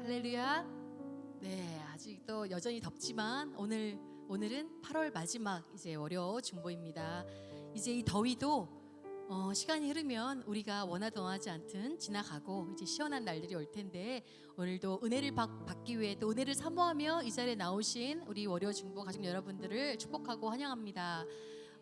할렐루야. 네, 아직도 여전히 덥지만 오늘은 8월 마지막 이제 월요 중보입니다. 이제 이 더위도 시간이 흐르면 우리가 원하든 원하지 않든 지나가고 이제 시원한 날들이 올 텐데, 오늘도 은혜를 받기 위해 또 은혜를 사모하며 이 자리에 나오신 우리 월요 중보 가족 여러분들을 축복하고 환영합니다.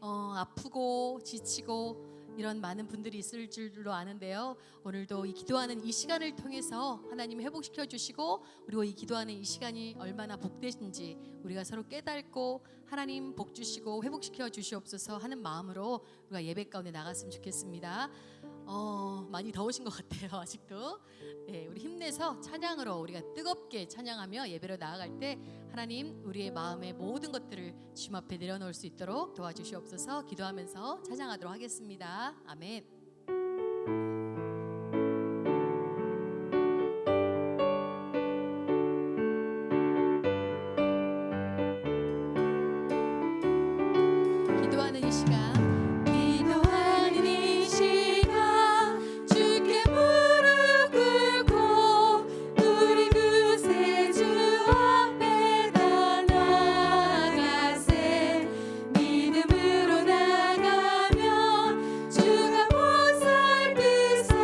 아프고 지치고 이런 많은 분들이 있을 줄로 아는데요, 오늘도 이 기도하는 이 시간을 통해서 하나님이 회복시켜 주시고, 그리고 이 기도하는 이 시간이 얼마나 복되신지 우리가 서로 깨닫고 하나님 복 주시고 회복시켜 주시옵소서 하는 마음으로 우리가 예배 가운데 나갔으면 좋겠습니다. 많이 더우신 것 같아요. 아직도. 네, 우리 힘내서 찬양으로 우리가 뜨겁게 찬양하며 예배로 나아갈 때 하나님 우리의 마음의 모든 것들을 주님 앞에 내려놓을 수 있도록 도와주시옵소서. 기도하면서 찬양하도록 하겠습니다. 아멘. 기도하는 이 시간, 주께 무릎 꿇고 우리 그새 주 앞에 다 나가세. 믿음으로 나가면 주가 보살피사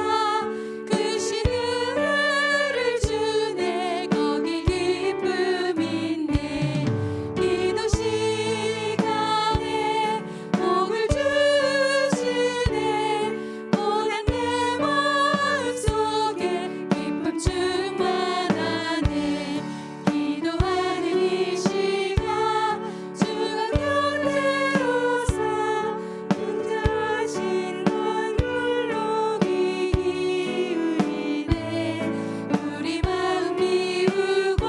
크신 은혜를 주네. 거기 기쁨 있네. 기도 시간에 복을 주시네. 고난 내 마음속에 기쁨 충만하네. 기도하는 이 시간 주가 곁에 오사 인자하신 눈물로 귀 기울이네. 우리 마음 비우고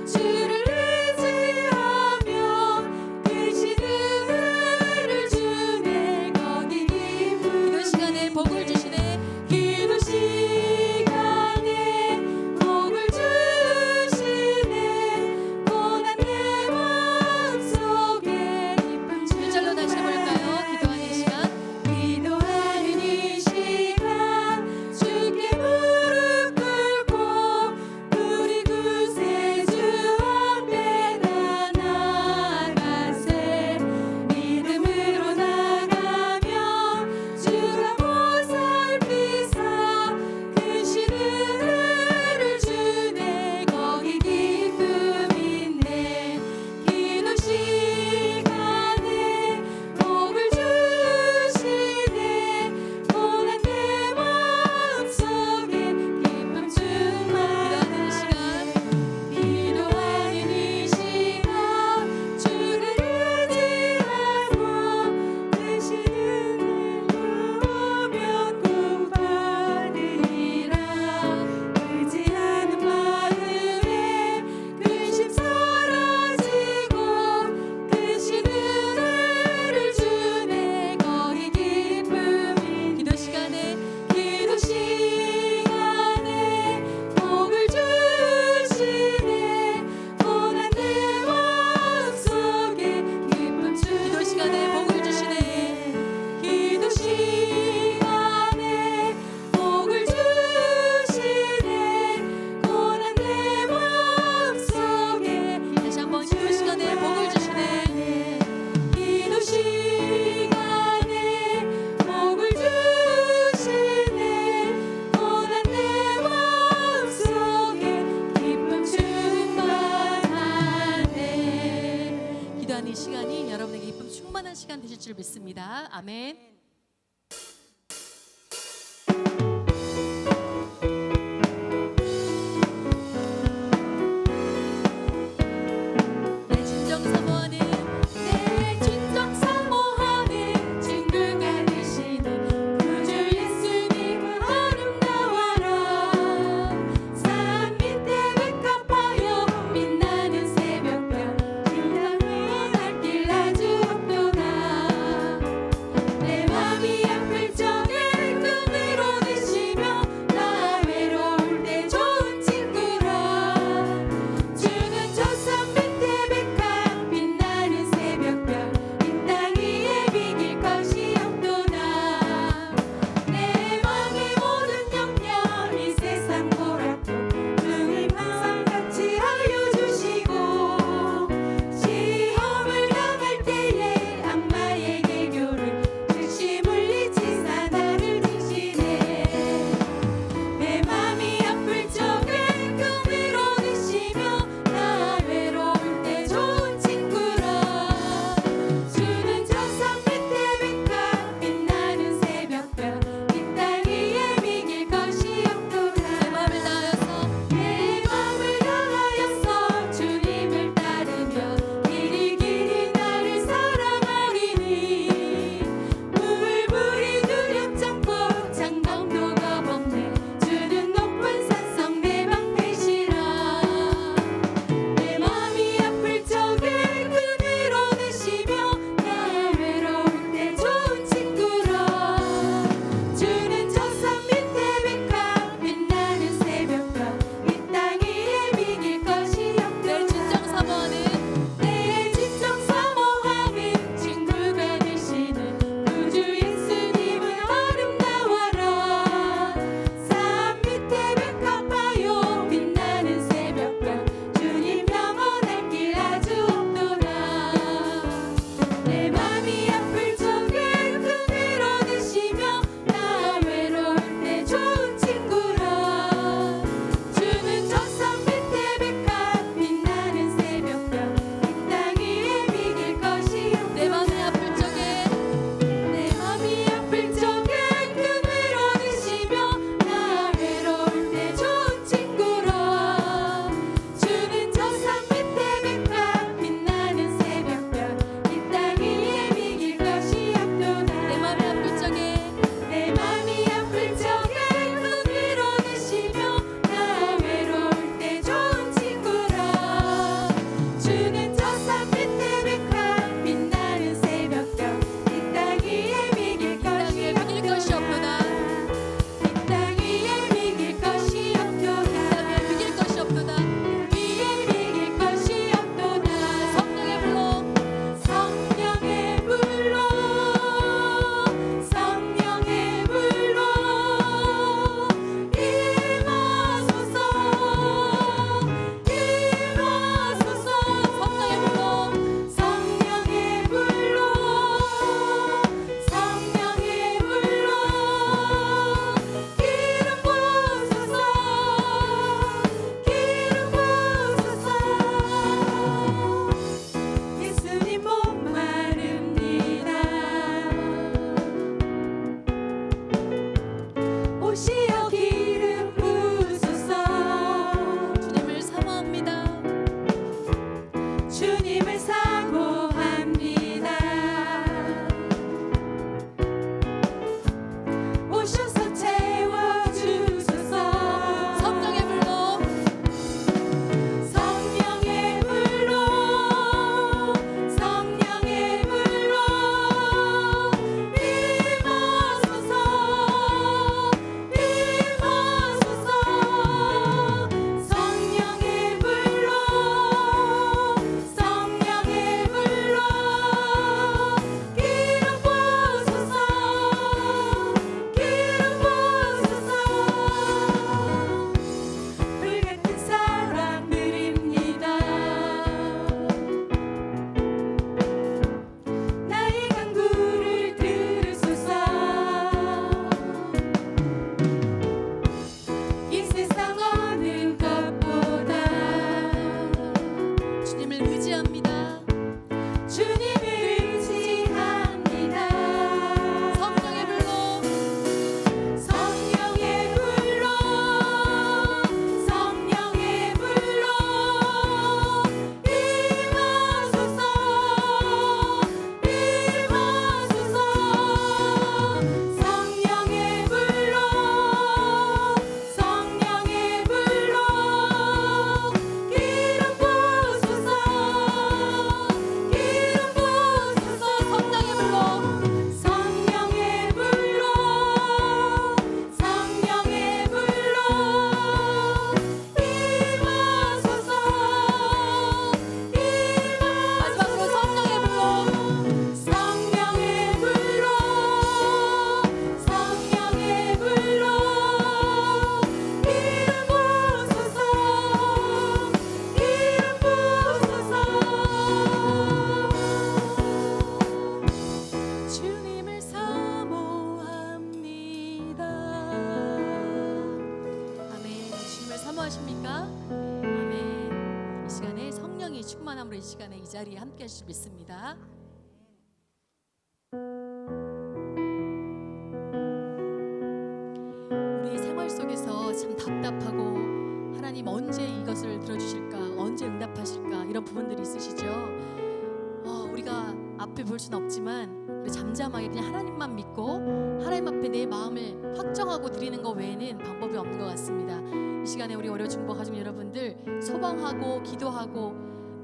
주를 의지하며 크신 은혜를 주네. 거기 기도 시간에 복을 주시네. 기도 시간에 복을 주시네. 고난 내 마음속에 기쁨 주네. 한 절로 다시 해볼까요? 기도하는 시간. 기도하는 이 시간 주께 무릎 꿇고 우리 구세 주 앞에 다 나가세. 믿음으로 나가면 주가 보살피사 크신 은혜를 주네. 거기 기쁨 있네. 기도 시간에 복을 주시네. 고난 내 마음속에 기쁨 충만하는 시간. 기도하는 이 시간 주를 의지하며 크신 은혜 구하면 꼭 받으리라. 의지하는 마음에 근심 사라지고 크신 은혜를 주네. 거기 기쁨이. 기도 시간에 복을 주시네. 고난 내 마음속에 기쁨 주네. 기도 시간에 복을 주시네. 기도 시간에 복을 주시네. 고난 내 마음속에. 다시 한번 기도 시간에 복을 주시네. 기도 시간에 복을 주시네. 고난 내 마음속에 기쁨 충만하네. 기도하는 이 시간이 여러분에게 기쁨 충만한 시간 되실 줄 믿습니다. 아멘. 내 진정 사모하는 친구가 되시는 구주 예수님 아름다워라. 산 밑에 백합하여 빛나는 새벽별 길다면 할 길 아주 없도다. 내 기뻐하십니까? 아멘. 이 시간에 성령이 충만함으로 이 시간에 이 자리에 함께 하실 수 믿습니다. 우리 생활 속에서 참 답답하고 하나님 언제 이것을 들어주실까, 언제 응답하실까 이런 부분들이 있으시죠? 우리가 앞을 볼 수는 없지만 우리 잠잠하게 그냥 하나님만 믿고 하나님 앞에 내 마음을 확정하고 드리는 것 외에는 방법이 없는 것 같습니다. 이 시간에 우리 월요 중보 가족 여러분들 소망하고 기도하고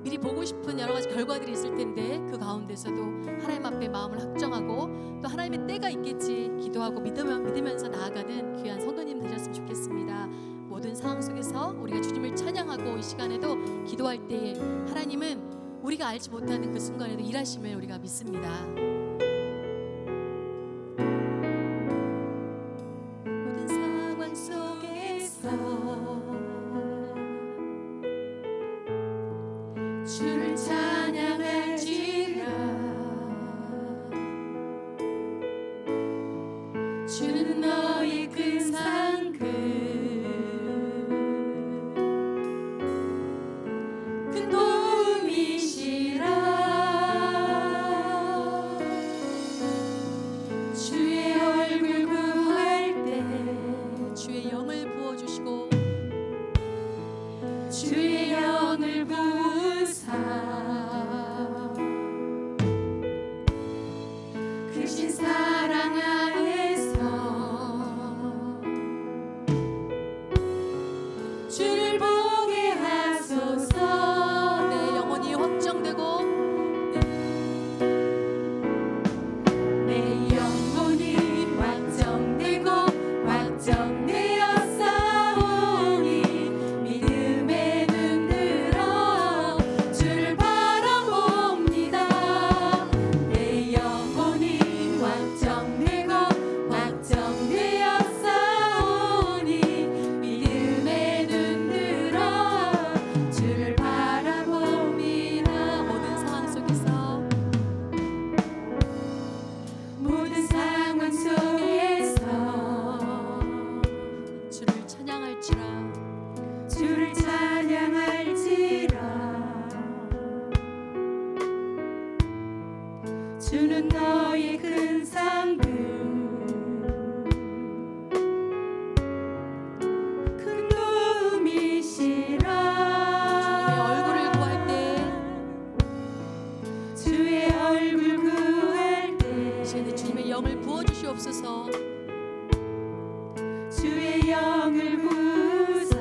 미리 보고 싶은 여러 가지 결과들이 있을 텐데 그 가운데서도 하나님 앞에 마음을 확정하고 또 하나님의 때가 있겠지 기도하고 믿으면서 나아가는 귀한 성도님 되셨으면 좋겠습니다. 모든 상황 속에서 우리가 주님을 찬양하고 이 시간에도 기도할 때에 하나님은 우리가 알지 못하는 그 순간에도 일하심을 우리가 믿습니다. 모든 상황 속에서 주를 찬양할지라 주는 너의 큰 상급 큰 도움이시라 주의 얼굴 구할 때 주의 영을 부어주시고 주의 영을 부으사 크신 사랑 안에서 주를 보게 하소서. 내 영혼이 확정되고 내 영혼이 확정되고 확정되어 싸우니 믿음의 눈 들어 주를 바라봅니다. 내 영혼이 확정되고 확정되어 싸우니 믿음의 눈 들어 주를 바라봅니다. 모든 상황 속에서 모든 상황 속에서 주를 찬양할지라 주를 찬양할지라 주는 너의 큰 상급 큰 도움이시라 주의 얼굴을 구할 때 이제는 주님의 영을 부어주시옵소서. 주의 영을 부으사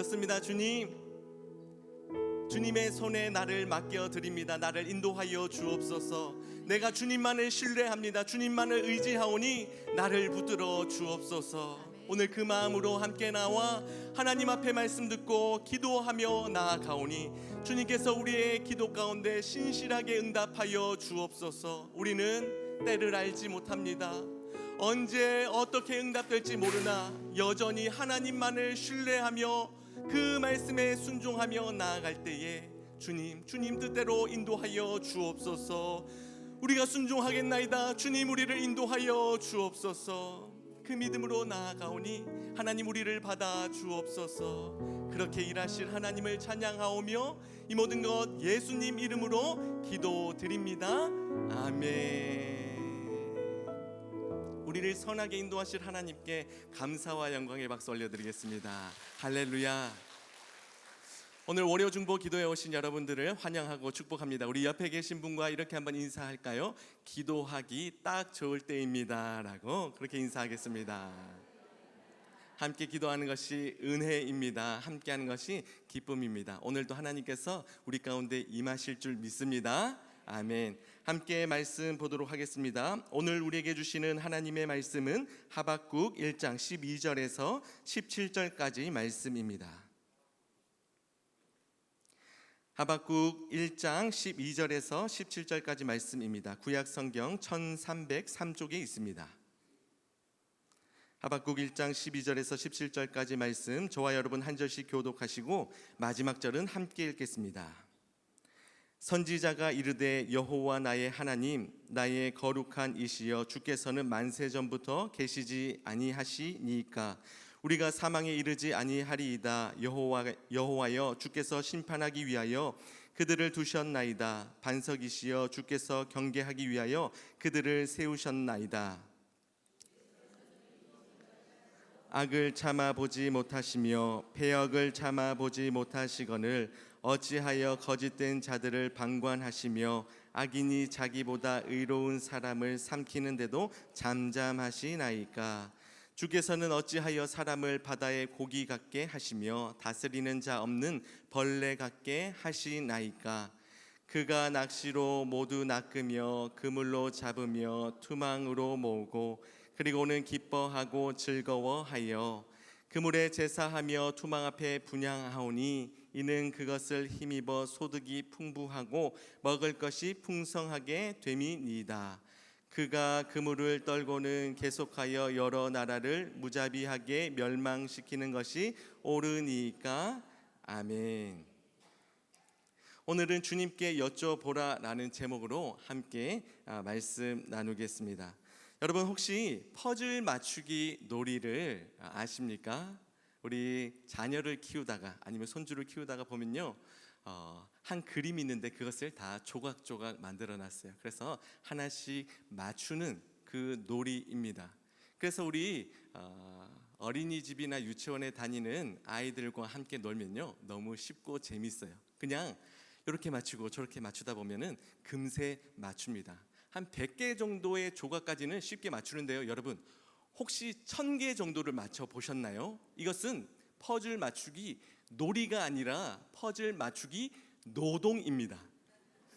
그렇습니다. 주님의 손에 나를 맡겨드립니다. 나를 인도하여 주옵소서. 내가 주님만을 신뢰합니다. 주님만을 의지하오니 나를 붙들어 주옵소서. 오늘 그 마음으로 함께 나와 하나님 앞에 말씀 듣고 기도하며 나아가오니 주님께서 우리의 기도 가운데 신실하게 응답하여 주옵소서. 우리는 때를 알지 못합니다. 언제 어떻게 응답될지 모르나 여전히 하나님만을 신뢰하며 그 말씀에 순종하며 나아갈 때에 주님 뜻대로 인도하여 주옵소서. 우리가 순종하겠나이다. 주님 우리를 인도하여 주옵소서. 그 믿음으로 나아가오니 하나님 우리를 받아 주옵소서. 그렇게 일하실 하나님을 찬양하오며 이 모든 것 예수님 이름으로 기도드립니다. 아멘. 우리를 선하게 인도하실 하나님께 감사와 영광의 박수 올려드리겠습니다. 할렐루야. 오늘 월요 중보 기도에 오신 여러분들을 환영하고 축복합니다. 우리 옆에 계신 분과 이렇게 한번 인사할까요? 기도하기 딱 좋을 때입니다 라고 그렇게 인사하겠습니다. 함께 기도하는 것이 은혜입니다. 함께하는 것이 기쁨입니다. 오늘도 하나님께서 우리 가운데 임하실 줄 믿습니다. 아멘. 함께 말씀 보도록 하겠습니다. 오늘 우리에게 주시는 하나님의 말씀은 하박국 1장 12절에서 17절까지 말씀입니다. 하박국 1장 12절에서 17절까지 말씀입니다. 구약 성경 1303쪽에 있습니다. 하박국 1장 12절에서 17절까지 말씀, 저와 여러분 한 절씩 교독하시고 마지막 절은 함께 읽겠습니다. 선지자가 이르되 여호와 나의 하나님, 나의 거룩한 이시여, 주께서는 만세 전부터 계시지 아니하시니까 우리가 사망에 이르지 아니하리이다. 여호와여, 주께서 심판하기 위하여 그들을 두셨나이다. 반석이시여, 주께서 경계하기 위하여 그들을 세우셨나이다. 악을 참아보지 못하시며 패역을 참아보지 못하시거늘 어찌하여 거짓된 자들을 방관하시며 악인이 자기보다 의로운 사람을 삼키는데도 잠잠하시나이까. 주께서는 어찌하여 사람을 바다의 고기 같게 하시며 다스리는 자 없는 벌레 같게 하시나이까. 그가 낚시로 모두 낚으며 그물로 잡으며 투망으로 모으고 그리고는 기뻐하고 즐거워하여 그물에 제사하며 투망 앞에 분향하오니 이는 그것을 힘입어 소득이 풍부하고 먹을 것이 풍성하게 됨이니이다. 그가 그물을 떨고는 계속하여 여러 나라를 무자비하게 멸망시키는 것이 옳으니까. 아멘. 오늘은 주님께 여쭤보라 라는 제목으로 함께 말씀 나누겠습니다. 여러분 혹시 퍼즐 맞추기 놀이를 아십니까? 우리 자녀를 키우다가 아니면 손주를 키우다가 보면요, 한 그림이 있는데 그것을 다 조각조각 만들어 놨어요. 그래서 하나씩 맞추는 그 놀이입니다. 그래서 우리 어린이집이나 유치원에 다니는 아이들과 함께 놀면요, 너무 쉽고 재밌어요. 그냥 이렇게 맞추고 저렇게 맞추다 보면은 금세 맞춥니다. 한 100개 정도의 조각까지는 쉽게 맞추는데요, 여러분 혹시 1000개 정도를 맞춰 보셨나요? 이것은 퍼즐 맞추기 놀이가 아니라 퍼즐 맞추기 노동입니다.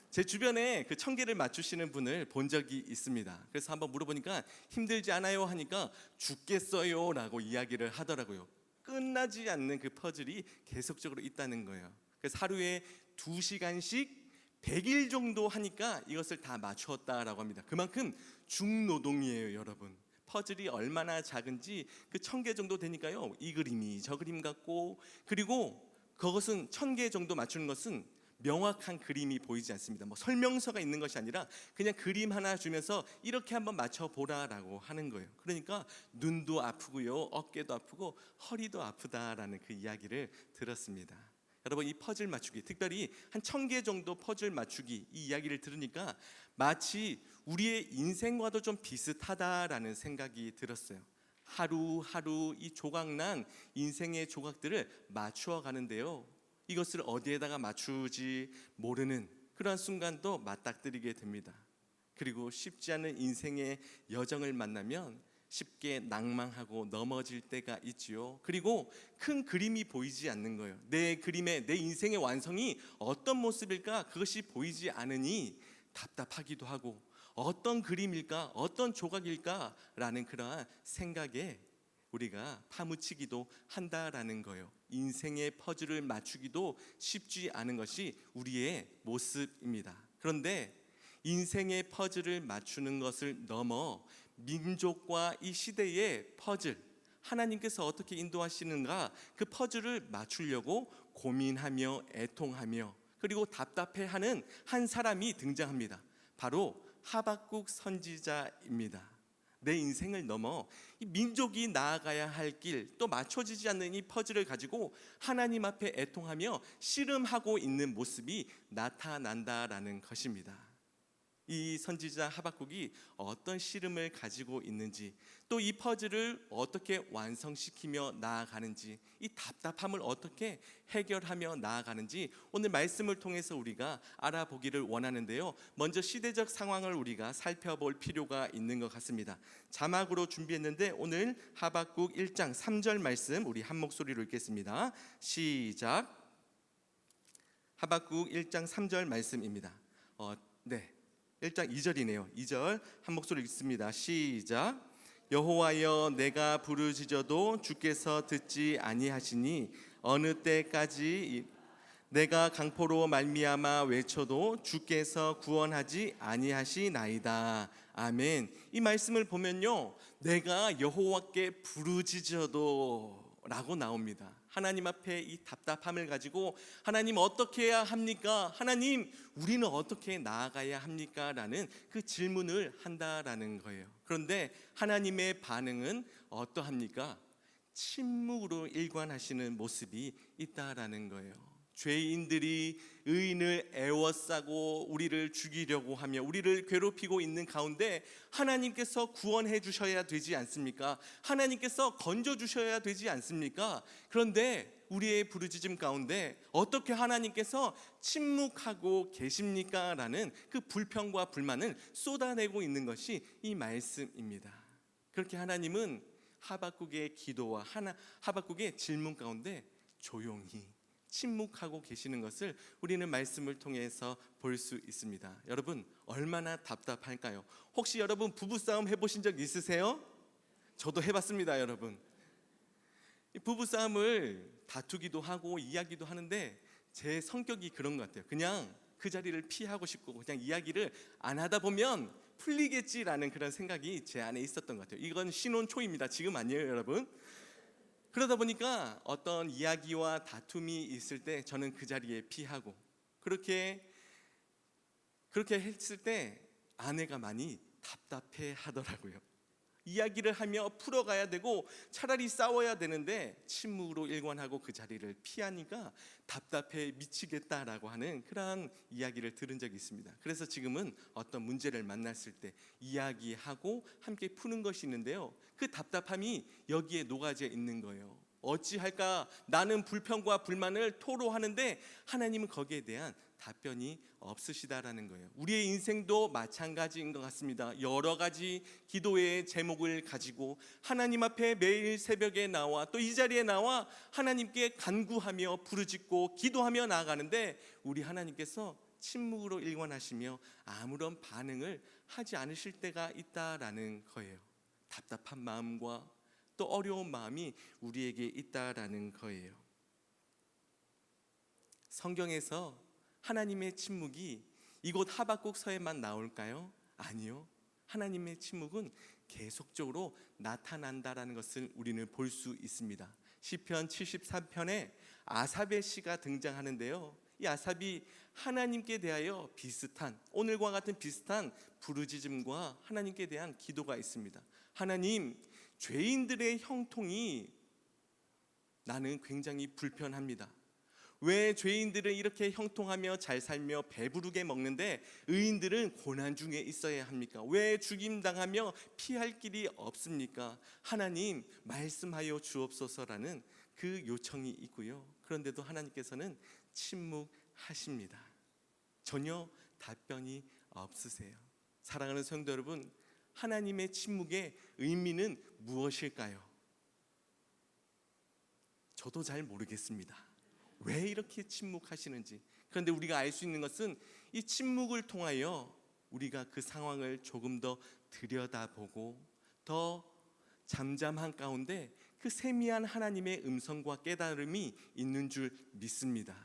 제 주변에 그 1000개를 맞추시는 분을 본 적이 있습니다. 그래서 한번 물어보니까 힘들지 않아요 하니까 죽겠어요 라고 이야기를 하더라고요. 끝나지 않는 그 퍼즐이 계속적으로 있다는 거예요. 그래서 하루에 2시간씩 100일 정도 하니까 이것을 다 맞추었다라고 합니다. 그만큼 중노동이에요, 여러분. 퍼즐이 얼마나 작은지 그 1000개 정도 되니까요, 이 그림이 저 그림 같고, 그리고 그것은 1000개 정도 맞추는 것은 명확한 그림이 보이지 않습니다. 뭐 설명서가 있는 것이 아니라 그냥 그림 하나 주면서 이렇게 한번 맞춰보라라고 하는 거예요. 그러니까 눈도 아프고요, 어깨도 아프고 허리도 아프다라는 그 이야기를 들었습니다. 여러분 이 퍼즐 맞추기, 특별히 한 1000개 정도 퍼즐 맞추기, 이 이야기를 들으니까 마치 우리의 인생과도 좀 비슷하다라는 생각이 들었어요. 하루하루 이 조각난 인생의 조각들을 맞추어 가는데요, 이것을 어디에다가 맞추지 모르는 그러한 순간도 맞닥뜨리게 됩니다. 그리고 쉽지 않은 인생의 여정을 만나면 쉽게 낭망하고 넘어질 때가 있지요. 그리고 큰 그림이 보이지 않는 거예요. 내 그림의 내 인생의 완성이 어떤 모습일까 그것이 보이지 않으니 답답하기도 하고 어떤 그림일까 어떤 조각일까라는 그러한 생각에 우리가 파묻히기도 한다라는 거예요. 인생의 퍼즐을 맞추기도 쉽지 않은 것이 우리의 모습입니다. 그런데 인생의 퍼즐을 맞추는 것을 넘어 민족과 이 시대의 퍼즐, 하나님께서 어떻게 인도하시는가 그 퍼즐을 맞추려고 고민하며 애통하며 그리고 답답해하는 한 사람이 등장합니다. 바로 하박국 선지자입니다. 내 인생을 넘어 이 민족이 나아가야 할 길, 또 맞춰지지 않는 이 퍼즐을 가지고 하나님 앞에 애통하며 씨름하고 있는 모습이 나타난다라는 것입니다. 이 선지자 하박국이 어떤 씨름을 가지고 있는지, 또 이 퍼즐을 어떻게 완성시키며 나아가는지, 이 답답함을 어떻게 해결하며 나아가는지 오늘 말씀을 통해서 우리가 알아보기를 원하는데요. 먼저 시대적 상황을 우리가 살펴볼 필요가 있는 것 같습니다. 자막으로 준비했는데 오늘 하박국 1장 3절 말씀 우리 한 목소리로 읽겠습니다. 시작. 하박국 1장 3절 말씀입니다. 네. 1장 2절이네요. 2절 한 목소리 읽습니다. 시작. 여호와여 내가 부르짖어도 주께서 듣지 아니하시니 어느 때까지 내가 강포로 말미암아 외쳐도 주께서 구원하지 아니하시나이다. 아멘. 이 말씀을 보면요, 내가 여호와께 부르짖어도 라고 나옵니다. 하나님 앞에 이 답답함을 가지고 하나님 어떻게 해야 합니까? 하나님 우리는 어떻게 나아가야 합니까? 라는 그 질문을 한다라는 거예요. 그런데 하나님의 반응은 어떠합니까? 침묵으로 일관하시는 모습이 있다라는 거예요. 죄인들이 의인을 애워싸고 우리를 죽이려고 하며 우리를 괴롭히고 있는 가운데 하나님께서 구원해 주셔야 되지 않습니까? 하나님께서 건져 주셔야 되지 않습니까? 그런데 우리의 부르짖음 가운데 어떻게 하나님께서 침묵하고 계십니까? 라는 그 불평과 불만을 쏟아내고 있는 것이 이 말씀입니다. 그렇게 하나님은 하박국의 기도와 하박국의 질문 가운데 조용히 침묵하고 계시는 것을 우리는 말씀을 통해서 볼 수 있습니다. 여러분 얼마나 답답할까요? 혹시 여러분 부부싸움 해보신 적 있으세요? 저도 해봤습니다. 여러분 부부싸움을 다투기도 하고 이야기도 하는데 제 성격이 그런 것 같아요. 그냥 그 자리를 피하고 싶고 그냥 이야기를 안 하다 보면 풀리겠지라는 그런 생각이 제 안에 있었던 것 같아요. 이건 신혼 초입니다. 지금 아니에요 여러분. 그러다 보니까 어떤 이야기와 다툼이 있을 때 저는 그 자리에 피하고 그렇게 했을 때 아내가 많이 답답해 하더라고요. 이야기를 하며 풀어가야 되고 차라리 싸워야 되는데 침묵으로 일관하고 그 자리를 피하니까 답답해 미치겠다라고 하는 그러한 이야기를 들은 적이 있습니다. 그래서 지금은 어떤 문제를 만났을 때 이야기하고 함께 푸는 것이 있는데요, 그 답답함이 여기에 녹아져 있는 거예요. 어찌할까? 나는 불평과 불만을 토로하는데 하나님은 거기에 대한 답변이 없으시다라는 거예요. 우리의 인생도 마찬가지인 것 같습니다. 여러 가지 기도의 제목을 가지고 하나님 앞에 매일 새벽에 나와 또 이 자리에 나와 하나님께 간구하며 부르짖고 기도하며 나아가는데 우리 하나님께서 침묵으로 일관하시며 아무런 반응을 하지 않으실 때가 있다라는 거예요. 답답한 마음과 또 어려운 마음이 우리에게 있다라는 거예요. 성경에서 하나님의 침묵이 이곳 하박국서에만 나올까요? 아니요. 하나님의 침묵은 계속적으로 나타난다라는 것을 우리는 볼 수 있습니다. 시편 73편에 아삽의 시가 등장하는데요, 이 아삽이 하나님께 대하여 오늘과 같은 비슷한 부르짖음과 하나님께 대한 기도가 있습니다. 하나님, 죄인들의 형통이 나는 굉장히 불편합니다. 왜 죄인들은 이렇게 형통하며 잘 살며 배부르게 먹는데 의인들은 고난 중에 있어야 합니까? 왜 죽임당하며 피할 길이 없습니까? 하나님 말씀하여 주옵소서라는 그 요청이 있고요. 그런데도 하나님께서는 침묵하십니다. 전혀 답변이 없으세요. 사랑하는 성도 여러분, 하나님의 침묵의 의미는 무엇일까요? 저도 잘 모르겠습니다. 왜 이렇게 침묵하시는지. 그런데 우리가 알 수 있는 것은 이 침묵을 통하여 우리가 그 상황을 조금 더 들여다보고 더 잠잠한 가운데 그 세미한 하나님의 음성과 깨달음이 있는 줄 믿습니다.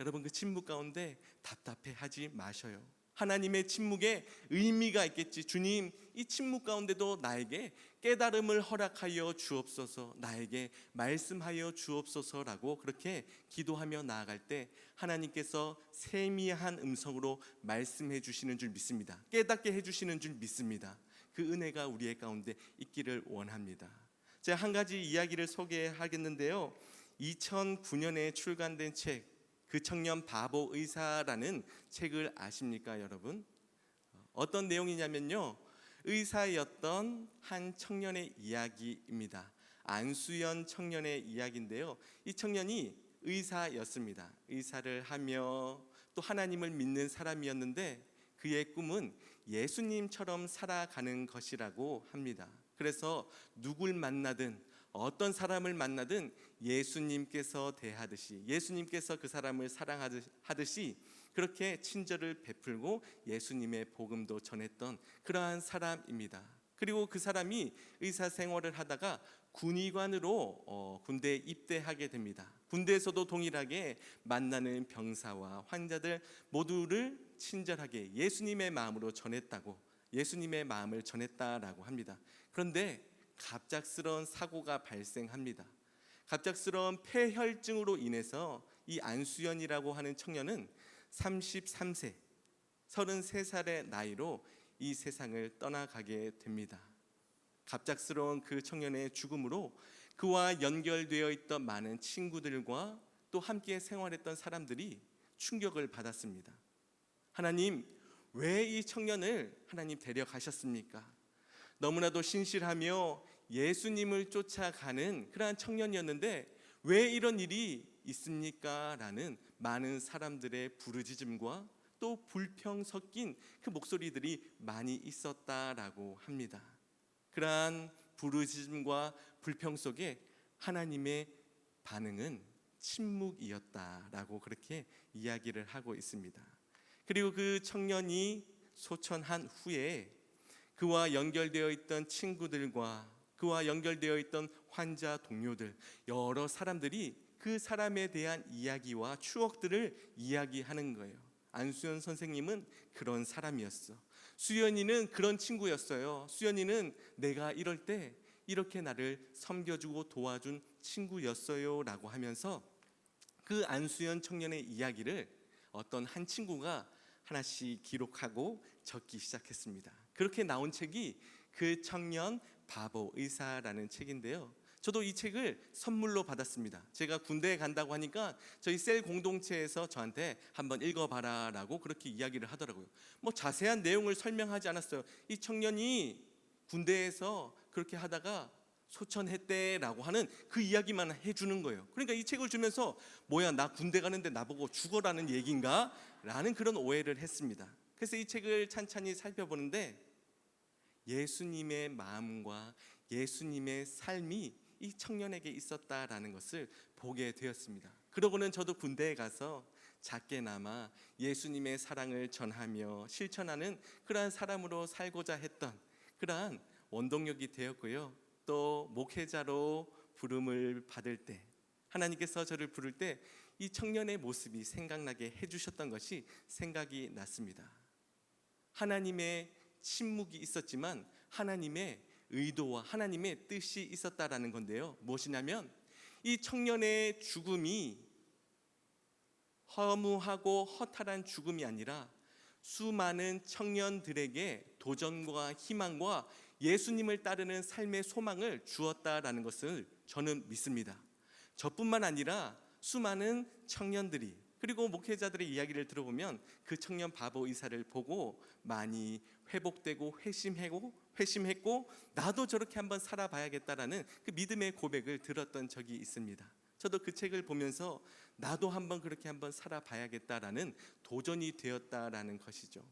여러분, 그 침묵 가운데 답답해하지 마셔요. 하나님의 침묵에 의미가 있겠지. 주님, 이 침묵 가운데도 나에게 깨달음을 허락하여 주옵소서, 나에게 말씀하여 주옵소서라고 그렇게 기도하며 나아갈 때 하나님께서 세미한 음성으로 말씀해 주시는 줄 믿습니다. 깨닫게 해주시는 줄 믿습니다. 그 은혜가 우리의 가운데 있기를 원합니다. 제가 한 가지 이야기를 소개하겠는데요, 2009년에 출간된 책, 그 청년 바보 의사라는 책을 아십니까, 여러분? 어떤 내용이냐면요, 의사였던 한 청년의 이야기입니다. 안수연 청년의 이야기인데요, 이 청년이 의사였습니다. 의사를 하며 또 하나님을 믿는 사람이었는데 그의 꿈은 예수님처럼 살아가는 것이라고 합니다. 그래서 누굴 만나든 어떤 사람을 만나든 예수님께서 대하듯이, 예수님께서 그 사람을 사랑하듯이 그렇게 친절을 베풀고 예수님의 복음도 전했던 그러한 사람입니다. 그리고 그 사람이 의사 생활을 하다가 군의관으로 군대에 입대하게 됩니다. 군대에서도 동일하게 만나는 병사와 환자들 모두를 친절하게 예수님의 마음으로 전했다고, 예수님의 마음을 전했다라고 합니다. 그런데 갑작스러운 사고가 발생합니다. 갑작스러운 폐혈증으로 인해서 이 안수연이라고 하는 청년은 33세, 33살의 나이로 이 세상을 떠나가게 됩니다. 갑작스러운 그 청년의 죽음으로 그와 연결되어 있던 많은 친구들과 또 함께 생활했던 사람들이 충격을 받았습니다. 하나님, 왜 이 청년을 하나님 데려가셨습니까? 너무나도 신실하며 예수님을 쫓아가는 그러한 청년이었는데 왜 이런 일이 있습니까? 라는 많은 사람들의 부르짖음과 또 불평 섞인 그 목소리들이 많이 있었다라고 합니다. 그러한 부르짖음과 불평 속에 하나님의 반응은 침묵이었다라고 그렇게 이야기를 하고 있습니다. 그리고 그 청년이 소천한 후에 그와 연결되어 있던 친구들과 그와 연결되어 있던 환자 동료들, 여러 사람들이 그 사람에 대한 이야기와 추억들을 이야기하는 거예요. 안수연 선생님은 그런 사람이었어. 수연이는 그런 친구였어요. 수연이는 내가 이럴 때 이렇게 나를 섬겨주고 도와준 친구였어요 라고 하면서 그 안수연 청년의 이야기를 어떤 한 친구가 하나씩 기록하고 적기 시작했습니다. 그렇게 나온 책이 그 청년 바보 의사라는 책인데요, 저도 이 책을 선물로 받았습니다. 제가 군대에 간다고 하니까 저희 셀 공동체에서 저한테 한번 읽어봐라 라고 그렇게 이야기를 하더라고요. 뭐 자세한 내용을 설명하지 않았어요. 이 청년이 군대에서 그렇게 하다가 소천했대라고 하는 그 이야기만 해주는 거예요. 그러니까 이 책을 주면서 뭐야, 나 군대 가는데 나보고 죽어라는 얘기인가? 라는 그런 오해를 했습니다. 그래서 이 책을 찬찬히 살펴보는데 예수님의 마음과 예수님의 삶이 이 청년에게 있었다라는 것을 보게 되었습니다. 그러고는 저도 군대에 가서 작게나마 예수님의 사랑을 전하며 실천하는 그러한 사람으로 살고자 했던 그러한 원동력이 되었고요. 또 목회자로 부름을 받을 때, 하나님께서 저를 부를 때 이 청년의 모습이 생각나게 해주셨던 것이 생각이 났습니다. 하나님의 침묵이 있었지만 하나님의 의도와 하나님의 뜻이 있었다라는 건데요, 무엇이냐면 이 청년의 죽음이 허무하고 허탈한 죽음이 아니라 수많은 청년들에게 도전과 희망과 예수님을 따르는 삶의 소망을 주었다라는 것을 저는 믿습니다. 저뿐만 아니라 수많은 청년들이, 그리고 목회자들의 이야기를 들어보면 그 청년 바보 의사를 보고 많이 회복되고 회심했고 나도 저렇게 한번 살아봐야겠다라는 그 믿음의 고백을 들었던 적이 있습니다. 저도 그 책을 보면서 나도 한번 그렇게 한번 살아봐야겠다라는 도전이 되었다라는 것이죠.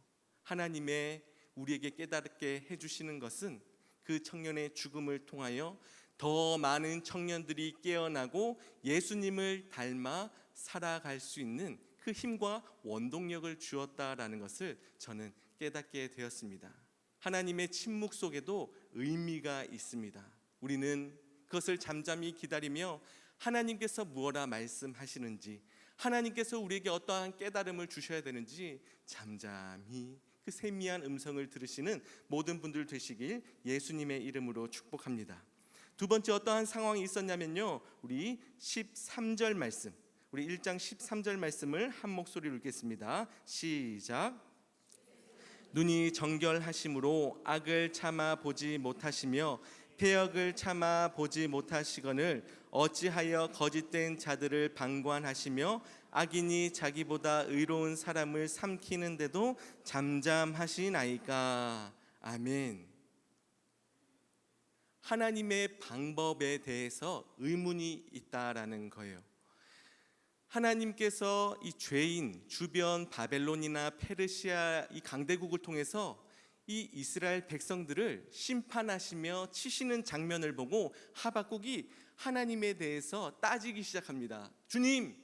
하나님의 우리에게 깨닫게 해주시는 것은 그 청년의 죽음을 통하여 더 많은 청년들이 깨어나고 예수님을 닮아 살아갈 수 있는 그 힘과 원동력을 주었다라는 것을 저는 깨닫게 되었습니다. 하나님의 침묵 속에도 의미가 있습니다. 우리는 그것을 잠잠히 기다리며 하나님께서 무엇라 말씀하시는지, 하나님께서 우리에게 어떠한 깨달음을 주셔야 되는지 잠잠히 그 세미한 음성을 들으시는 모든 분들 되시길 예수님의 이름으로 축복합니다. 두 번째 어떠한 상황이 있었냐면요, 우리 13절 말씀, 우리 1장 13절 말씀을 한 목소리로 읽겠습니다. 시작. 눈이 정결하심으로 악을 참아 보지 못하시며 패역을 참아 보지 못하시거늘 어찌하여 거짓된 자들을 방관하시며 악인이 자기보다 의로운 사람을 삼키는데도 잠잠하시나이까. 아멘. 하나님의 방법에 대해서 의문이 있다라는 거예요. 하나님께서 이 죄인 주변 바벨론이나 페르시아 이 강대국을 통해서 이 이스라엘 백성들을 심판하시며 치시는 장면을 보고 하박국이 하나님에 대해서 따지기 시작합니다. 주님,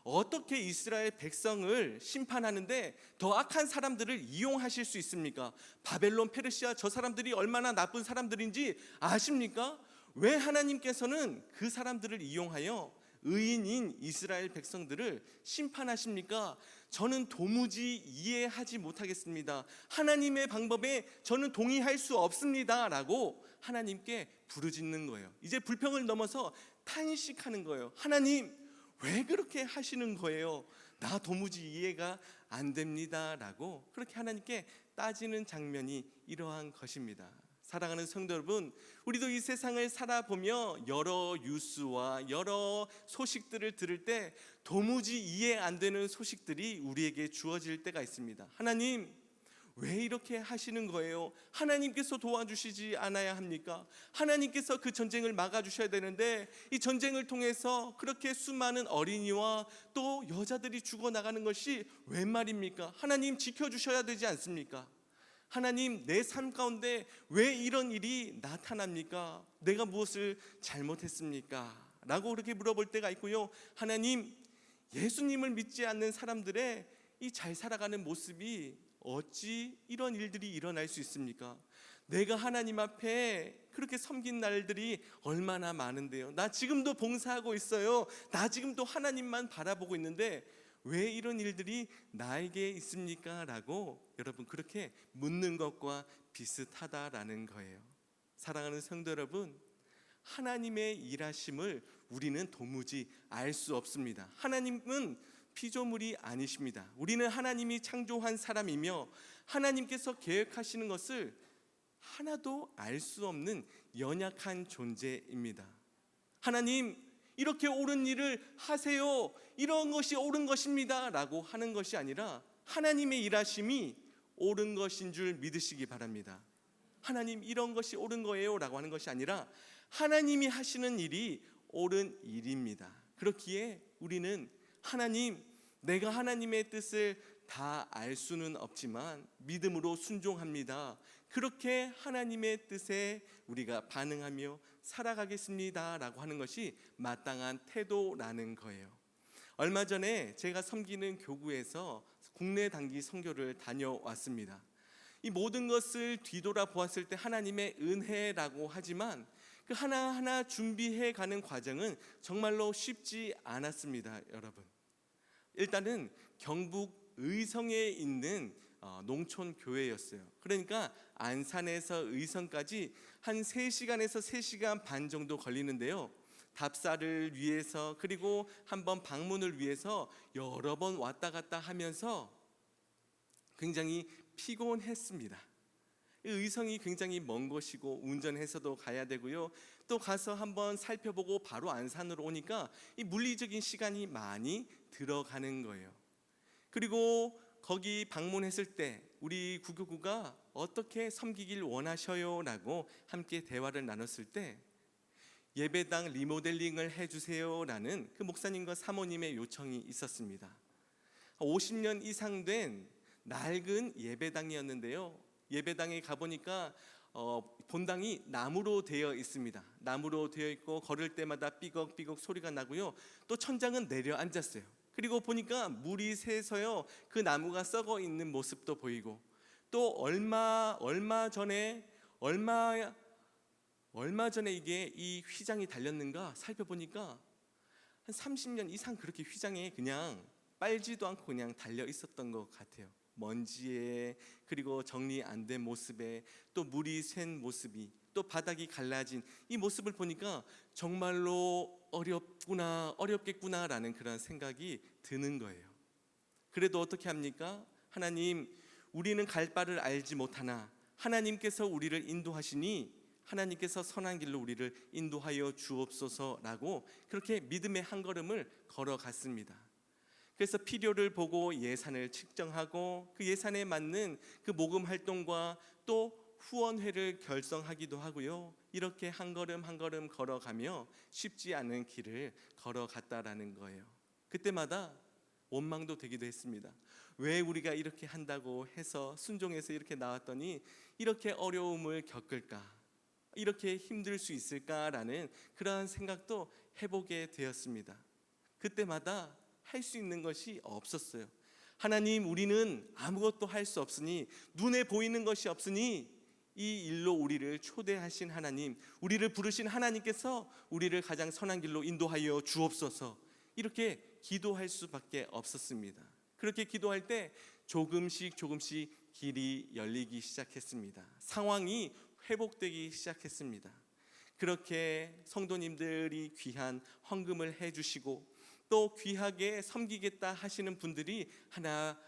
어떻게 이스라엘 백성을 심판하는데 더 악한 사람들을 이용하실 수 있습니까? 바벨론, 페르시아 저 사람들이 얼마나 나쁜 사람들인지 아십니까? 왜 하나님께서는 그 사람들을 이용하여 의인인 이스라엘 백성들을 심판하십니까? 저는 도무지 이해하지 못하겠습니다. 하나님의 방법에 저는 동의할 수 없습니다 라고 하나님께 부르짖는 거예요. 이제 불평을 넘어서 탄식하는 거예요. 하나님, 왜 그렇게 하시는 거예요? 나 도무지 이해가 안 됩니다 라고 그렇게 하나님께 따지는 장면이 이러한 것입니다. 사랑하는 성도 여러분, 우리도 이 세상을 살아보며 여러 뉴스와 여러 소식들을 들을 때 도무지 이해 안 되는 소식들이 우리에게 주어질 때가 있습니다. 하나님, 왜 이렇게 하시는 거예요? 하나님께서 도와주시지 않아야 합니까? 하나님께서 그 전쟁을 막아주셔야 되는데 이 전쟁을 통해서 그렇게 수많은 어린이와 또 여자들이 죽어나가는 것이 웬 말입니까? 하나님 지켜주셔야 되지 않습니까? 하나님, 내 삶 가운데 왜 이런 일이 나타납니까? 내가 무엇을 잘못했습니까? 라고 그렇게 물어볼 때가 있고요. 하나님, 예수님을 믿지 않는 사람들의 이 잘 살아가는 모습이 어찌 이런 일들이 일어날 수 있습니까? 내가 하나님 앞에 그렇게 섬긴 날들이 얼마나 많은데요. 나 지금도 봉사하고 있어요. 나 지금도 하나님만 바라보고 있는데 왜 이런 일들이 나에게 있습니까? 라고 여러분 그렇게 묻는 것과 비슷하다라는 거예요. 사랑하는 성도 여러분, 하나님의 일하심을 우리는 도무지 알 수 없습니다. 하나님은 피조물이 아니십니다. 우리는 하나님이 창조한 사람이며 하나님께서 계획하시는 것을 하나도 알 수 없는 연약한 존재입니다. 하나님, 이렇게 옳은 일을 하세요. 이런 것이 옳은 것입니다 라고 하는 것이 아니라 하나님의 일하심이 옳은 것인 줄 믿으시기 바랍니다. 하나님, 이런 것이 옳은 거예요 라고 하는 것이 아니라 하나님이 하시는 일이 옳은 일입니다. 그렇기에 우리는 하나님, 내가 하나님의 뜻을 다 알 수는 없지만 믿음으로 순종합니다. 그렇게 하나님의 뜻에 우리가 반응하며 살아가겠습니다 라고 하는 것이 마땅한 태도라는 거예요. 얼마 전에 제가 섬기는 교구에서 국내 단기 선교를 다녀왔습니다. 이 모든 것을 뒤돌아 보았을 때 하나님의 은혜라고 하지만 그 하나하나 준비해 가는 과정은 정말로 쉽지 않았습니다. 여러분, 일단은 경북 의성에 있는 농촌 교회였어요. 그러니까 안산에서 의성까지 한 3시간에서 3시간 반 정도 걸리는데요. 답사를 위해서 그리고 한번 방문을 위해서 여러 번 왔다 갔다 하면서 굉장히 피곤했습니다. 의성이 굉장히 먼 곳이고 운전해서도 가야 되고요. 또 가서 한번 살펴보고 바로 안산으로 오니까 이 물리적인 시간이 많이 들어가는 거예요. 그리고 거기 방문했을 때 우리 구교구가 어떻게 섬기길 원하셔요? 라고 함께 대화를 나눴을 때 예배당 리모델링을 해주세요 라는 그 목사님과 사모님의 요청이 있었습니다. 50년 이상 된 낡은 예배당이었는데요, 예배당에 가보니까 본당이 나무로 되어 있습니다. 나무로 되어 있고 걸을 때마다 삐걱삐걱 소리가 나고요. 또 천장은 내려앉았어요. 그리고 보니까 물이 새서요, 그 나무가 썩어 있는 모습도 보이고, 또 얼마 전에 이게 이 휘장이 달렸는가 살펴보니까 한 30년 이상 그렇게 휘장에 그냥 빨지도 않고 그냥 달려 있었던 것 같아요. 먼지에, 그리고 정리 안 된 모습에, 또 물이 샌 모습이, 또 바닥이 갈라진 이 모습을 보니까 정말로 어렵겠구나라는 그런 생각이 드는 거예요. 그래도 어떻게 합니까? 하나님, 우리는 갈 바를 알지 못하나 하나님께서 우리를 인도하시니 하나님께서 선한 길로 우리를 인도하여 주옵소서라고 그렇게 믿음의 한 걸음을 걸어갔습니다. 그래서 필요를 보고 예산을 측정하고 그 예산에 맞는 그 모금 활동과 또 후원회를 결성하기도 하고요. 이렇게 한 걸음 한 걸음 걸어가며 쉽지 않은 길을 걸어갔다라는 거예요. 그때마다 원망도 되기도 했습니다. 왜 우리가 이렇게 한다고 해서 순종해서 이렇게 나왔더니 이렇게 어려움을 겪을까? 이렇게 힘들 수 있을까라는 그러한 생각도 해보게 되었습니다. 그때마다 할 수 있는 것이 없었어요. 하나님, 우리는 아무것도 할 수 없으니, 눈에 보이는 것이 없으니 이 일로 우리를 초대하신 하나님, 우리를 부르신 하나님께서 우리를 가장 선한 길로 인도하여 주옵소서, 이렇게 기도할 수밖에 없었습니다. 그렇게 기도할 때 조금씩 길이 열리기 시작했습니다. 상황이 회복되기 시작했습니다. 그렇게 성도님들이 귀한 헌금을 해주시고 또 귀하게 섬기겠다 하시는 분들이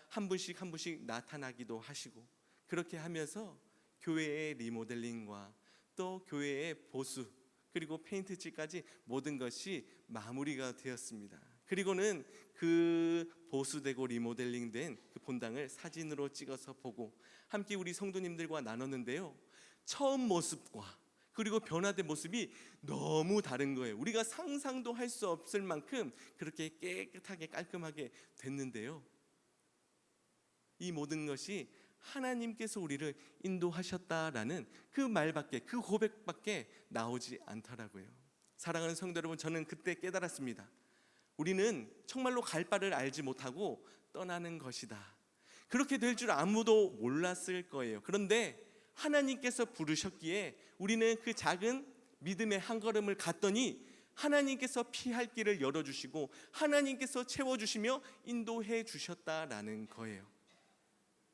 한 분씩 나타나기도 하시고, 그렇게 하면서 교회의 리모델링과 또 교회의 보수, 그리고 페인트칠까지 모든 것이 마무리가 되었습니다. 그리고는 그 보수되고 리모델링된 그 본당을 사진으로 찍어서 보고 함께 우리 성도님들과 나눴는데요, 처음 모습과 그리고 변화된 모습이 너무 다른 거예요. 우리가 상상도 할 수 없을 만큼 그렇게 깨끗하게 깔끔하게 됐는데요, 이 모든 것이 하나님께서 우리를 인도하셨다라는 그 말밖에, 그 고백밖에 나오지 않더라고요. 사랑하는 성도 여러분, 저는 그때 깨달았습니다. 우리는 정말로 갈 바를 알지 못하고 떠나는 것이다. 그렇게 될 줄 아무도 몰랐을 거예요. 그런데 하나님께서 부르셨기에 우리는 그 작은 믿음의 한 걸음을 갔더니 하나님께서 피할 길을 열어주시고 하나님께서 채워주시며 인도해 주셨다라는 거예요.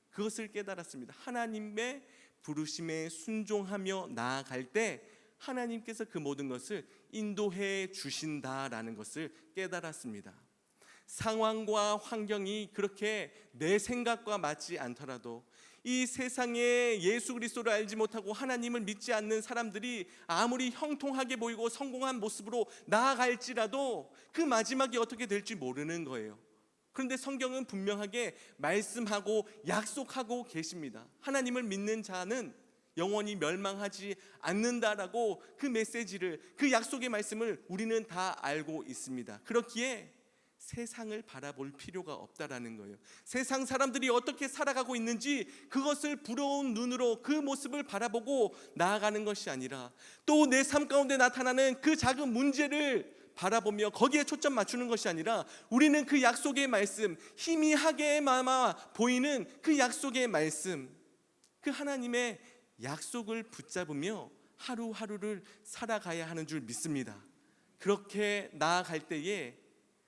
그것을 깨달았습니다. 하나님의 부르심에 순종하며 나아갈 때 하나님께서 그 모든 것을 인도해 주신다라는 것을 깨달았습니다. 상황과 환경이 그렇게 내 생각과 맞지 않더라도, 이 세상에 예수 그리스도를 알지 못하고 하나님을 믿지 않는 사람들이 아무리 형통하게 보이고 성공한 모습으로 나아갈지라도 그 마지막이 어떻게 될지 모르는 거예요. 그런데 성경은 분명하게 말씀하고 약속하고 계십니다. 하나님을 믿는 자는 영원히 멸망하지 않는다라고 그 메시지를, 그 약속의 말씀을 우리는 다 알고 있습니다. 그렇기에 세상을 바라볼 필요가 없다라는 거예요. 세상 사람들이 어떻게 살아가고 있는지 그것을 부러운 눈으로 그 모습을 바라보고 나아가는 것이 아니라, 또 내 삶 가운데 나타나는 그 작은 문제를 바라보며 거기에 초점 맞추는 것이 아니라, 우리는 그 약속의 말씀, 희미하게나마 보이는 그 약속의 말씀, 그 하나님의 약속을 붙잡으며 하루하루를 살아가야 하는 줄 믿습니다. 그렇게 나아갈 때에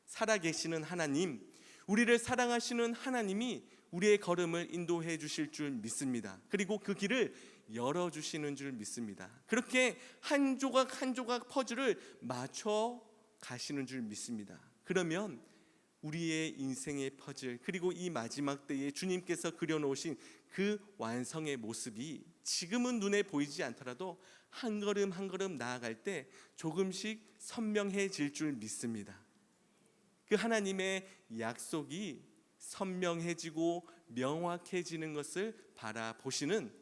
살아계시는 하나님, 우리를 사랑하시는 하나님이 우리의 걸음을 인도해 주실 줄 믿습니다. 그리고 그 길을 열어주시는 줄 믿습니다. 그렇게 한 조각 한 조각 퍼즐을 맞춰 가시는 줄 믿습니다. 그러면 우리의 인생의 퍼즐, 그리고 이 마지막 때에 주님께서 그려놓으신 그 완성의 모습이 지금은 눈에 보이지 않더라도 한 걸음 한 걸음 나아갈 때 조금씩 선명해질 줄 믿습니다. 그 하나님의 약속이 선명해지고 명확해지는 것을 바라보시는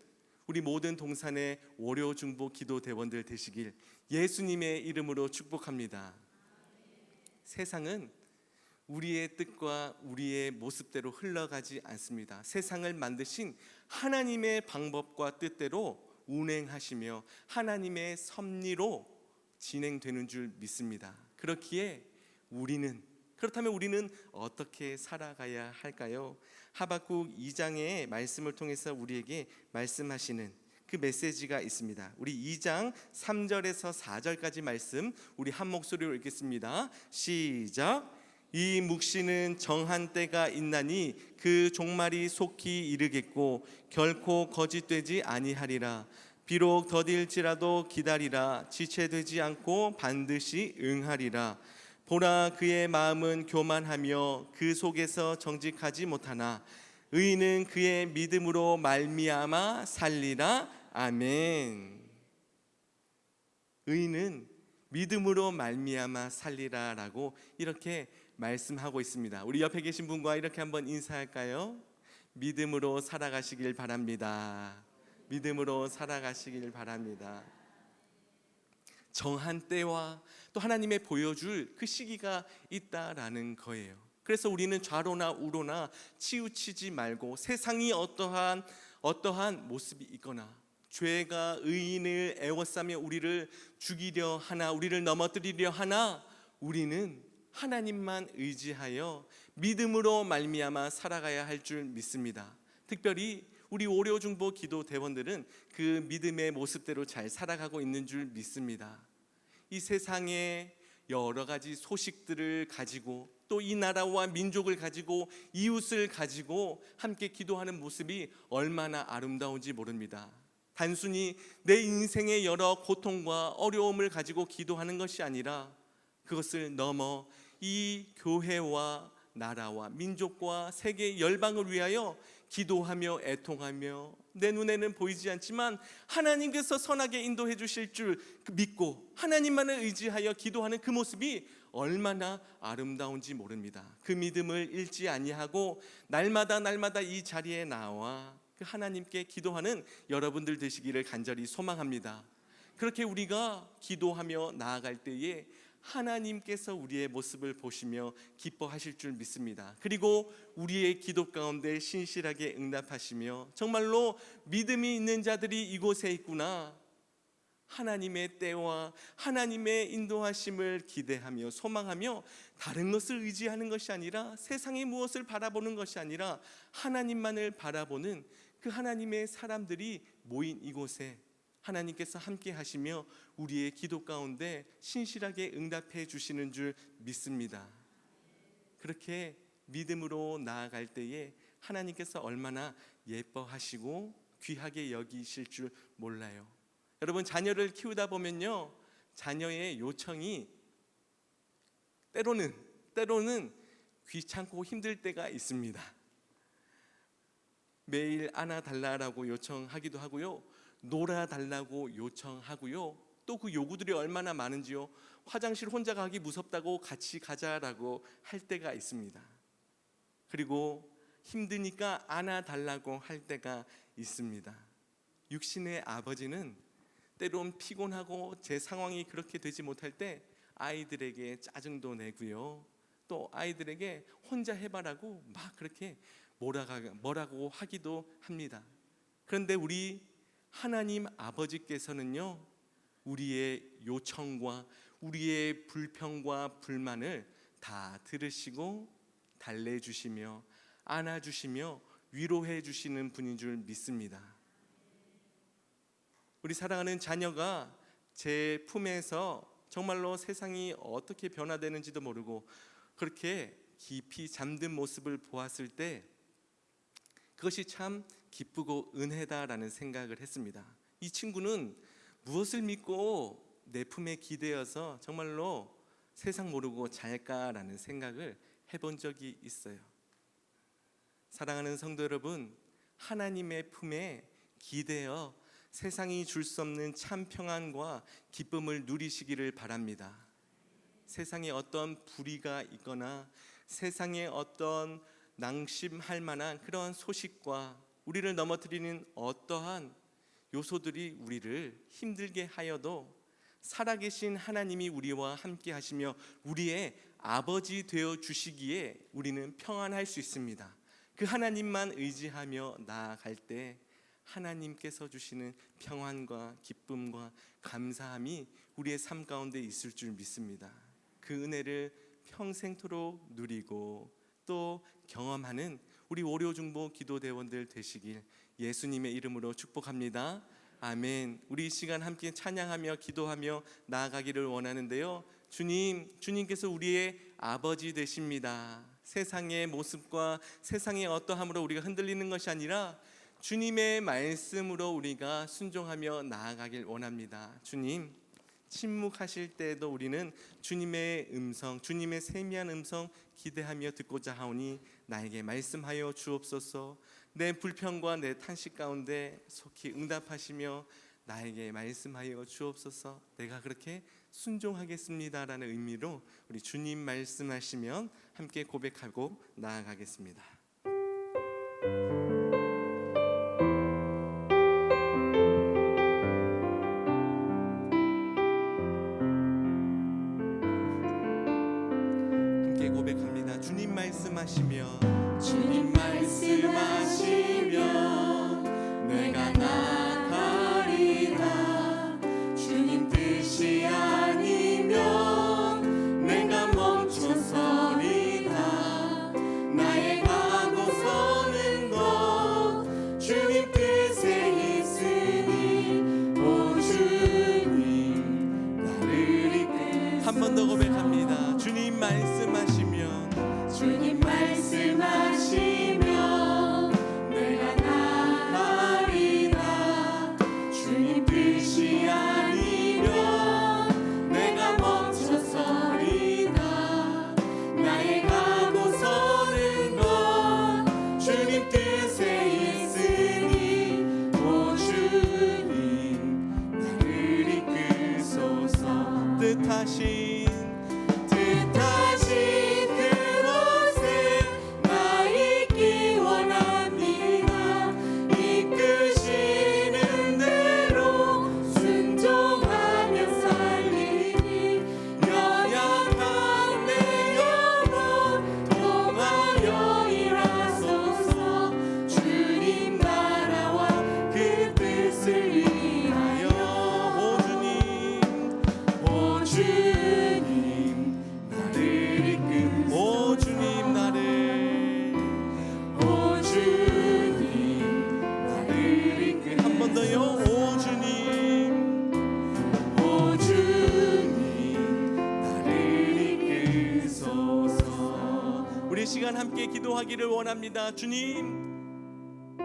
우리 모든 동산의 월요 중보 기도 대원들 되시길 예수님의 이름으로 축복합니다. 세상은 우리의 뜻과 우리의 모습대로 흘러가지 않습니다. 세상을 만드신 하나님의 방법과 뜻대로 운행하시며 하나님의 섭리로 진행되는 줄 믿습니다. 그렇다면 우리는 어떻게 살아가야 할까요? 하박국 2장의 말씀을 통해서 우리에게 말씀하시는 그 메시지가 있습니다. 우리 2장 3절에서 4절까지 말씀 우리 한 목소리로 읽겠습니다. 시작. 이 묵시는 정한 때가 있나니 그 종말이 속히 이르겠고 결코 거짓되지 아니하리라. 비록 더딜지라도 기다리라. 지체되지 않고 반드시 응하리라. 보라, 그의 마음은 교만하며 그 속에서 정직하지 못하나 의인은 그의 믿음으로 말미암아 살리라. 아멘. 의인은 믿음으로 말미암아 살리라라고 이렇게 말씀하고 있습니다. 우리 옆에 계신 분과 이렇게 한번 인사할까요? 믿음으로 살아가시길 바랍니다. 믿음으로 살아가시길 바랍니다. 정한 때와 또 하나님의 보여줄 그 시기가 있다라는 거예요. 그래서 우리는 좌로나 우로나 치우치지 말고 세상이 어떠한 모습이 있거나 죄가 의인을 애워싸며 우리를 죽이려 하나, 우리를 넘어뜨리려 하나, 우리는 하나님만 의지하여 믿음으로 말미암아 살아가야 할 줄 믿습니다. 특별히 우리 오려중보 기도 대원들은 그 믿음의 모습대로 잘 살아가고 있는 줄 믿습니다. 이 세상에 여러 가지 소식들을 가지고 또 이 나라와 민족을 가지고 이웃을 가지고 함께 기도하는 모습이 얼마나 아름다운지 모릅니다. 단순히 내 인생의 여러 고통과 어려움을 가지고 기도하는 것이 아니라 그것을 넘어 이 교회와 나라와 민족과 세계 열방을 위하여 기도하며 애통하며 내 눈에는 보이지 않지만 하나님께서 선하게 인도해 주실 줄 믿고 하나님만을 의지하여 기도하는 그 모습이 얼마나 아름다운지 모릅니다. 그 믿음을 잃지 아니하고 날마다 이 자리에 나와 그 하나님께 기도하는 여러분들 되시기를 간절히 소망합니다. 그렇게 우리가 기도하며 나아갈 때에 하나님께서 우리의 모습을 보시며 기뻐하실 줄 믿습니다. 그리고 우리의 기도 가운데 신실하게 응답하시며 정말로 믿음이 있는 자들이 이곳에 있구나, 하나님의 때와 하나님의 인도하심을 기대하며 소망하며 다른 것을 의지하는 것이 아니라 세상의 무엇을 바라보는 것이 아니라 하나님만을 바라보는 그 하나님의 사람들이 모인 이곳에 하나님께서 함께 하시며 우리의 기도 가운데 신실하게 응답해 주시는 줄 믿습니다. 그렇게 믿음으로 나아갈 때에 하나님께서 얼마나 예뻐하시고 귀하게 여기실 줄 몰라요. 여러분, 자녀를 키우다 보면요, 자녀의 요청이 때로는 귀찮고 힘들 때가 있습니다. 매일 안아달라고 요청하기도 하고요, 놀아달라고 요청하고요, 또 그 요구들이 얼마나 많은지요. 화장실 혼자 가기 무섭다고 같이 가자라고 할 때가 있습니다. 그리고 힘드니까 안아달라고 할 때가 있습니다. 육신의 아버지는 때론 피곤하고 제 상황이 그렇게 되지 못할 때 아이들에게 짜증도 내고요, 또 아이들에게 혼자 해봐라고 막 그렇게 뭐라고 하기도 합니다. 그런데 우리 하나님 아버지께서는요, 우리의 요청과 우리의 불평과 불만을 다 들으시고 달래주시며 안아주시며 위로해 주시는 분인 줄 믿습니다. 우리 사랑하는 자녀가 제 품에서 정말로 세상이 어떻게 변화되는지도 모르고 그렇게 깊이 잠든 모습을 보았을 때 그것이 참 기쁘고 은혜다라는 생각을 했습니다. 이 친구는 무엇을 믿고 내 품에 기대어서 정말로 세상 모르고 잘까라는 생각을 해본 적이 있어요. 사랑하는 성도 여러분, 하나님의 품에 기대어 세상이 줄 수 없는 참 평안과 기쁨을 누리시기를 바랍니다. 세상에 어떤 불의가 있거나 세상에 어떤 낭심할 만한 그런 소식과 우리를 넘어뜨리는 어떠한 요소들이 우리를 힘들게 하여도 살아계신 하나님이 우리와 함께 하시며 우리의 아버지 되어 주시기에 우리는 평안할 수 있습니다. 그 하나님만 의지하며 나아갈 때 하나님께서 주시는 평안과 기쁨과 감사함이 우리의 삶 가운데 있을 줄 믿습니다. 그 은혜를 평생토록 누리고 또 경험하는 우리 월요중보 기도대원들 되시길 예수님의 이름으로 축복합니다. 아멘. 우리 이 시간 함께 찬양하며 기도하며 나아가기를 원하는데요, 주님께서 우리의 아버지 되십니다. 세상의 모습과 세상의 어떠함으로 우리가 흔들리는 것이 아니라 주님의 말씀으로 우리가 순종하며 나아가길 원합니다. 주님, 침묵하실 때에도 우리는 주님의 음성, 주님의 세미한 음성 기대하며 듣고자 하오니 나에게 말씀하여 주옵소서. 내 불평과 내 탄식 가운데 속히 응답하시며 나에게 말씀하여 주옵소서. 내가 그렇게 순종하겠습니다라는 의미로 우리 주님 말씀하시면 함께 고백하고 나아가겠습니다. 함께 고백합니다. 주님 말씀하시면, 주님 말씀하시면 내가 나가리라. 주님 뜻이 아니면 내가 멈춰서리라. 나의 가고 서는 것 주님 뜻에 있으니 오 주님 나를 이끌. 한 번 더 고백합니다. 주님 말씀하시면, 주님 말씀하시면 내가 나가리라. 주님 뜻이 아니면 내가 멈춰서리라. 나의 가고 서는 것 주님 뜻에 있으니 오 주님 나를 이끌소서. 뜻하신 그곳에 나 있기 원합니다. 이끄시는 대로 순종하며 살리니 연약한 내 영혼 통하여 일하소서. 주님 나라와 그 뜻을 위하여 오 주님 나를 이끌. 오 주님 나를 이끌. 한 번 더요. 오 주님 나를 이끌소서. 우리 시간 함께 기도하기를 원합니다. 주님,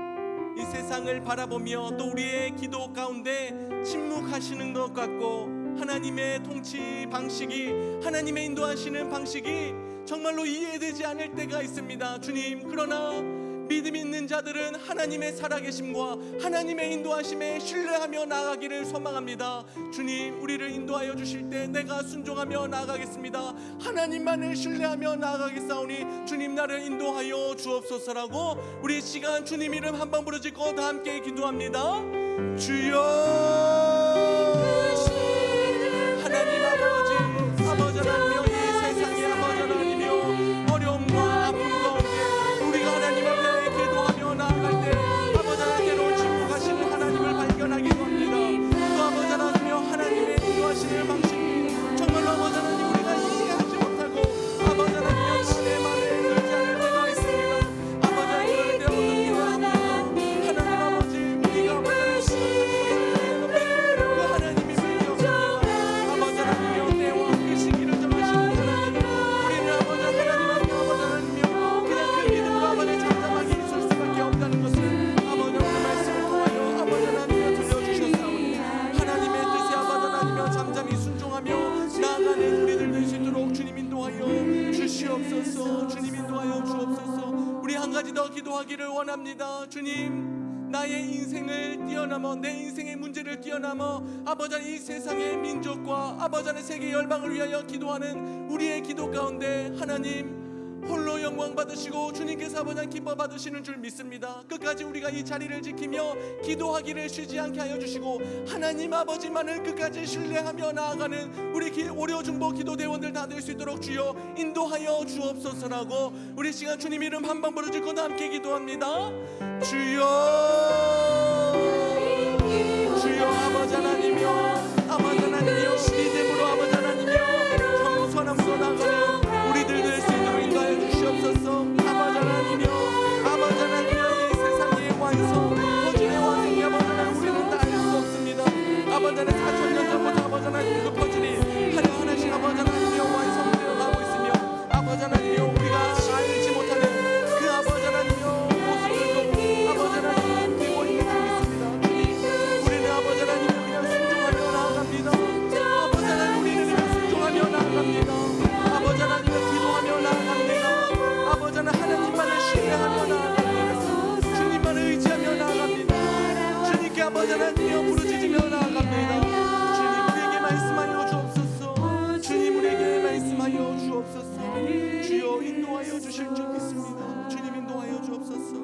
이 세상을 바라보며 또 우리의 기도 가운데 침묵하시는 것 같고 하나님의 통치 방식이, 하나님의 인도하시는 방식이 정말로 이해되지 않을 때가 있습니다. 주님, 그러나 믿음 있는 자들은 하나님의 살아계심과 하나님의 인도하심에 신뢰하며 나아가기를 소망합니다. 주님, 우리를 인도하여 주실 때 내가 순종하며 나아가겠습니다. 하나님만을 신뢰하며 나아가겠사오니 주님 나를 인도하여 주옵소서라고 우리 시간 주님 이름 한번 부르짖고 다 함께 기도합니다. 주여 하나님 아버지 하나님이여, 이 세상의 아버지 하나님이여, 어려움과 아픔 가운데 우리가 하나님 앞에 기도하며 나아갈 때 아버지 하나님께로 침묵하시는 하나님을 발견하기도 합니다. 또 아버지 하나님이여, 하나님의 인도하시는 방식이 정말로 아버지 하나님 우리가 이해하지 못하고 아버지 하나님이여 주님의 말에 들지 않을 때가 있습니다. 아버지 하나님 그럴 때 어떻게 합니까? 하나님 아버지 우리가 아버지 그 하나님이 믿어 아버지 하나님이여 때와 그 시기를 정하시는 하나님, 우리는 아버지 하나님이여 그냥 그 믿음으로 아버지 잠잠하게 있을 수밖에 없다는 것을 아버지 오늘 말씀을 통하여 아버지 하나님이여 들려주셨사오니 하나님의 뜻에 아버지 하나님이여 잠잠히 순종하며 나아가는 우리들 될 수 있도록 주님 인도하여 주시옵소서. 주님 인도하여 주옵소서. 우리 한 가지 더 기도하기를 원합니다. 주님, 나의 인생을 뛰어넘어, 내 인생의 문제를 뛰어넘어 아버지 이 세상의 민족과 아버지 세계 열방을 위하여 기도하는 우리의 기도 가운데 하나님 홀로 영광 받으시고 주님께서 아버지 기뻐 받으시는 줄 믿습니다. 끝까지 우리가 이 자리를 지키며 기도하기를 쉬지 않게 하여 주시고 하나님 아버지만을 끝까지 신뢰하며 나아가는 우리 오려중보 기도대원들 다 될 수 있도록 주여 인도하여 주옵소서라고 우리 시간 주님 이름 한 번 부르짖고 함께 기도합니다. 주여 아버지 하나님이여 아버지 하나님이여 믿음으로 아버지 하나님이여 겸손함으로 나가는 우리들 될 수 있도록 인도하여 주시옵소서. 아버지 하나님이여 아버지 하나님이여 이 세상의 완성 퍼즐의 완성이 아버지 하나님 우리는 다 알 수 없습니다. 아버지 하나님 4,000년 전부터 아버지 하나님 그 퍼즐이 하나씩 아버지 하나님이여 완성되어 가고 있으며 아버지 하나님이여 우리가 알지 못하는 그 아버지 하나님이여 모습들도 아버지 하나님 되고 있는 줄 믿습니다. 우리는 아버지 하나님 그냥 순종하며 나아갑니다. 아버지 하나님 우리는 그냥 순종하며 나아갑니다. 아버지 하나님 기도하며 나아갑니다. 아버지 하나님만을 신뢰하며 나아갑니다. 주님만을 의지하며 나아갑니다. 주님께 아버지 하나님이여 부르짖으며 나아갑니다. 주님 우리에게 말씀하여 주옵소서. 주님 우리에게 말씀하여 주옵소서. 주여 인도하여 주실 줄 믿습니다. 주님 인도하여 주옵소서.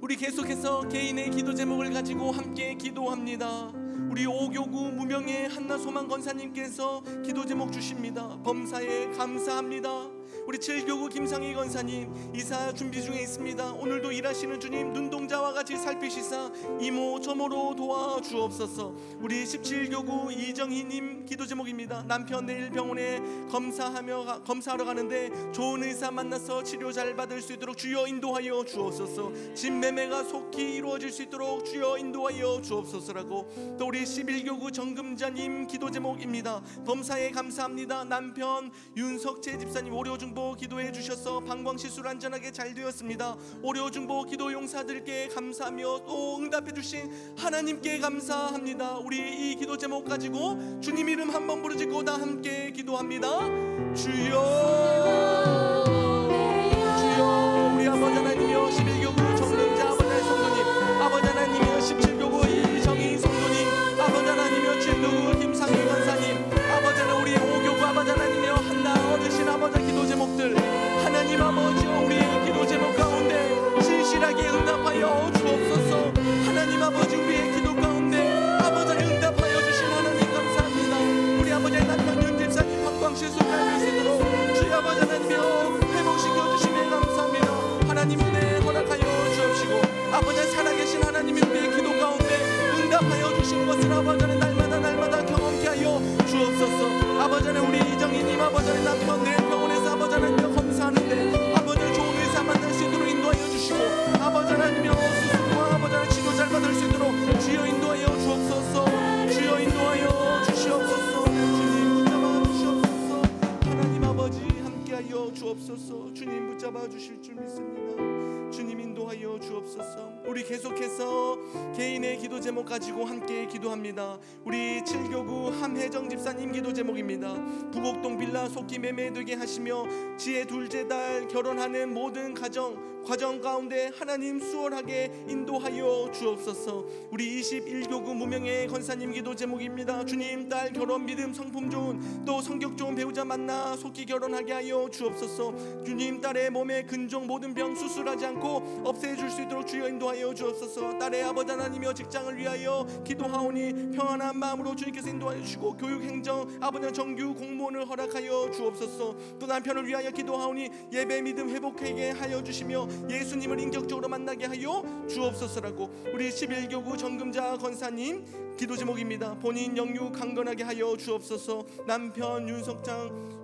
우리 계속해서 개인의 기도 제목을 가지고 함께 기도합니다. 우리 5교구 무명의 한나소망 권사님께서 기도 제목 주십니다. 범사에 감사합니다. 우리 7교구 김상희 권사님 이사 준비 중에 있습니다. 오늘도 일하시는 주님 눈동자와 같이 살피시사 이모 저모로 도와주옵소서. 우리 17교구 이정희님 기도 제목입니다. 남편 내일 병원에 검사하러 가는데 좋은 의사 만나서 치료 잘 받을 수 있도록 주여 인도하여 주옵소서. 진매매가 속히 이루어질 수 있도록 주여 인도하여 주옵소서라고. 또 우리 11교구 정금자님 기도 제목입니다. 범사에 감사합니다. 남편 윤석재 집사님 오려중보 기도해 주셔서 방광시술 안전하게 잘 되었습니다. 오려중보 기도 용사들께 감사하며 또 응답해 주신 하나님께 감사합니다. 우리 이 기도 제목 가지고 주님 이름 한번 부르짖고 다 함께 기도합니다. 주여 우리 아버지 하나님이여 11교구 정금자 아버지 성도님 아버지 하나님이여 17교구 이정희 성도님 아버지 하나님이여 7교구 김상희 권사님 아버지 하나님 우리 5교구 아버지 하나님이여 한나 어르신 아버지 기도 제목들 하나님 아버지여 우리의 기도 제목 가운데 진실하게 응답하여 주옵소서. 하나님 아버지 우리의 기도 가운데 아버지 응답하여 주신 하나님 감사합니다. 우리 아버지의 남편 윤 집사님 방광시술 잘 되시도록 주의 아버지 하나님이여 회복시켜 주시네 감사합니다. 하나님 은혜 허락하여 주옵시고 아버지 살아계신 하나님의 우리의 기도 가운데 응답하여 주신 것을 아버지 날마다 경험케 하여 주옵소서. 아버지 우리 이정희님 아버지 남편 내일 병원에서 아버지 하나님 검사하는데 아버지 좋은 의사 만날 수 있도록 인도하여 주시고 아버지 하나님이여 수술과 아버지 치료 잘 받을 수 있도록 주여 인도하여 주옵소서. 주여 인도하여 주시옵소서. 주님 붙잡아 주시옵소서. 하나님 아버지 함께하여 주옵소서. 주님 붙잡아 주실 줄 믿습니다. 주님 인도하여 주옵소서. 우리 계속해서 개인의 기도 제목 가지고 함께 기도합니다. 우리 7교구 함혜정 집사님 기도 제목입니다. 부곡동 빌라 속기 매매되게 하시며 지혜 둘째 달 결혼하는 모든 과정 가운데 하나님 수월하게 인도하여 주옵소서. 우리 21교구 무명의 권사님 기도 제목입니다. 주님 딸 결혼 믿음 성품 좋은 또 성격 좋은 배우자 만나 속기 결혼하게 하여 주옵소서. 주님 딸의 몸에 근종 모든 병 수술하지 않고 없애줄 수 있도록 주여 인도하여 주옵소서. 딸의 아버지 하나님이여 직장을 위하여 기도하오니 평안한 마음으로 주님께서 인도하여 주시고 교육 행정 아버지 정규 공무원을 허락하여 주옵소서. 또 남편을 위하여 기도하오니 예배 믿음 회복하게 하여 주시며 예수님을 인격적으로 만나게 하여 주옵소서라고. 우리 11교구 정금자 권사님 기도 제목입니다. 본인 영유 강건하게 하여 주옵소서. 남편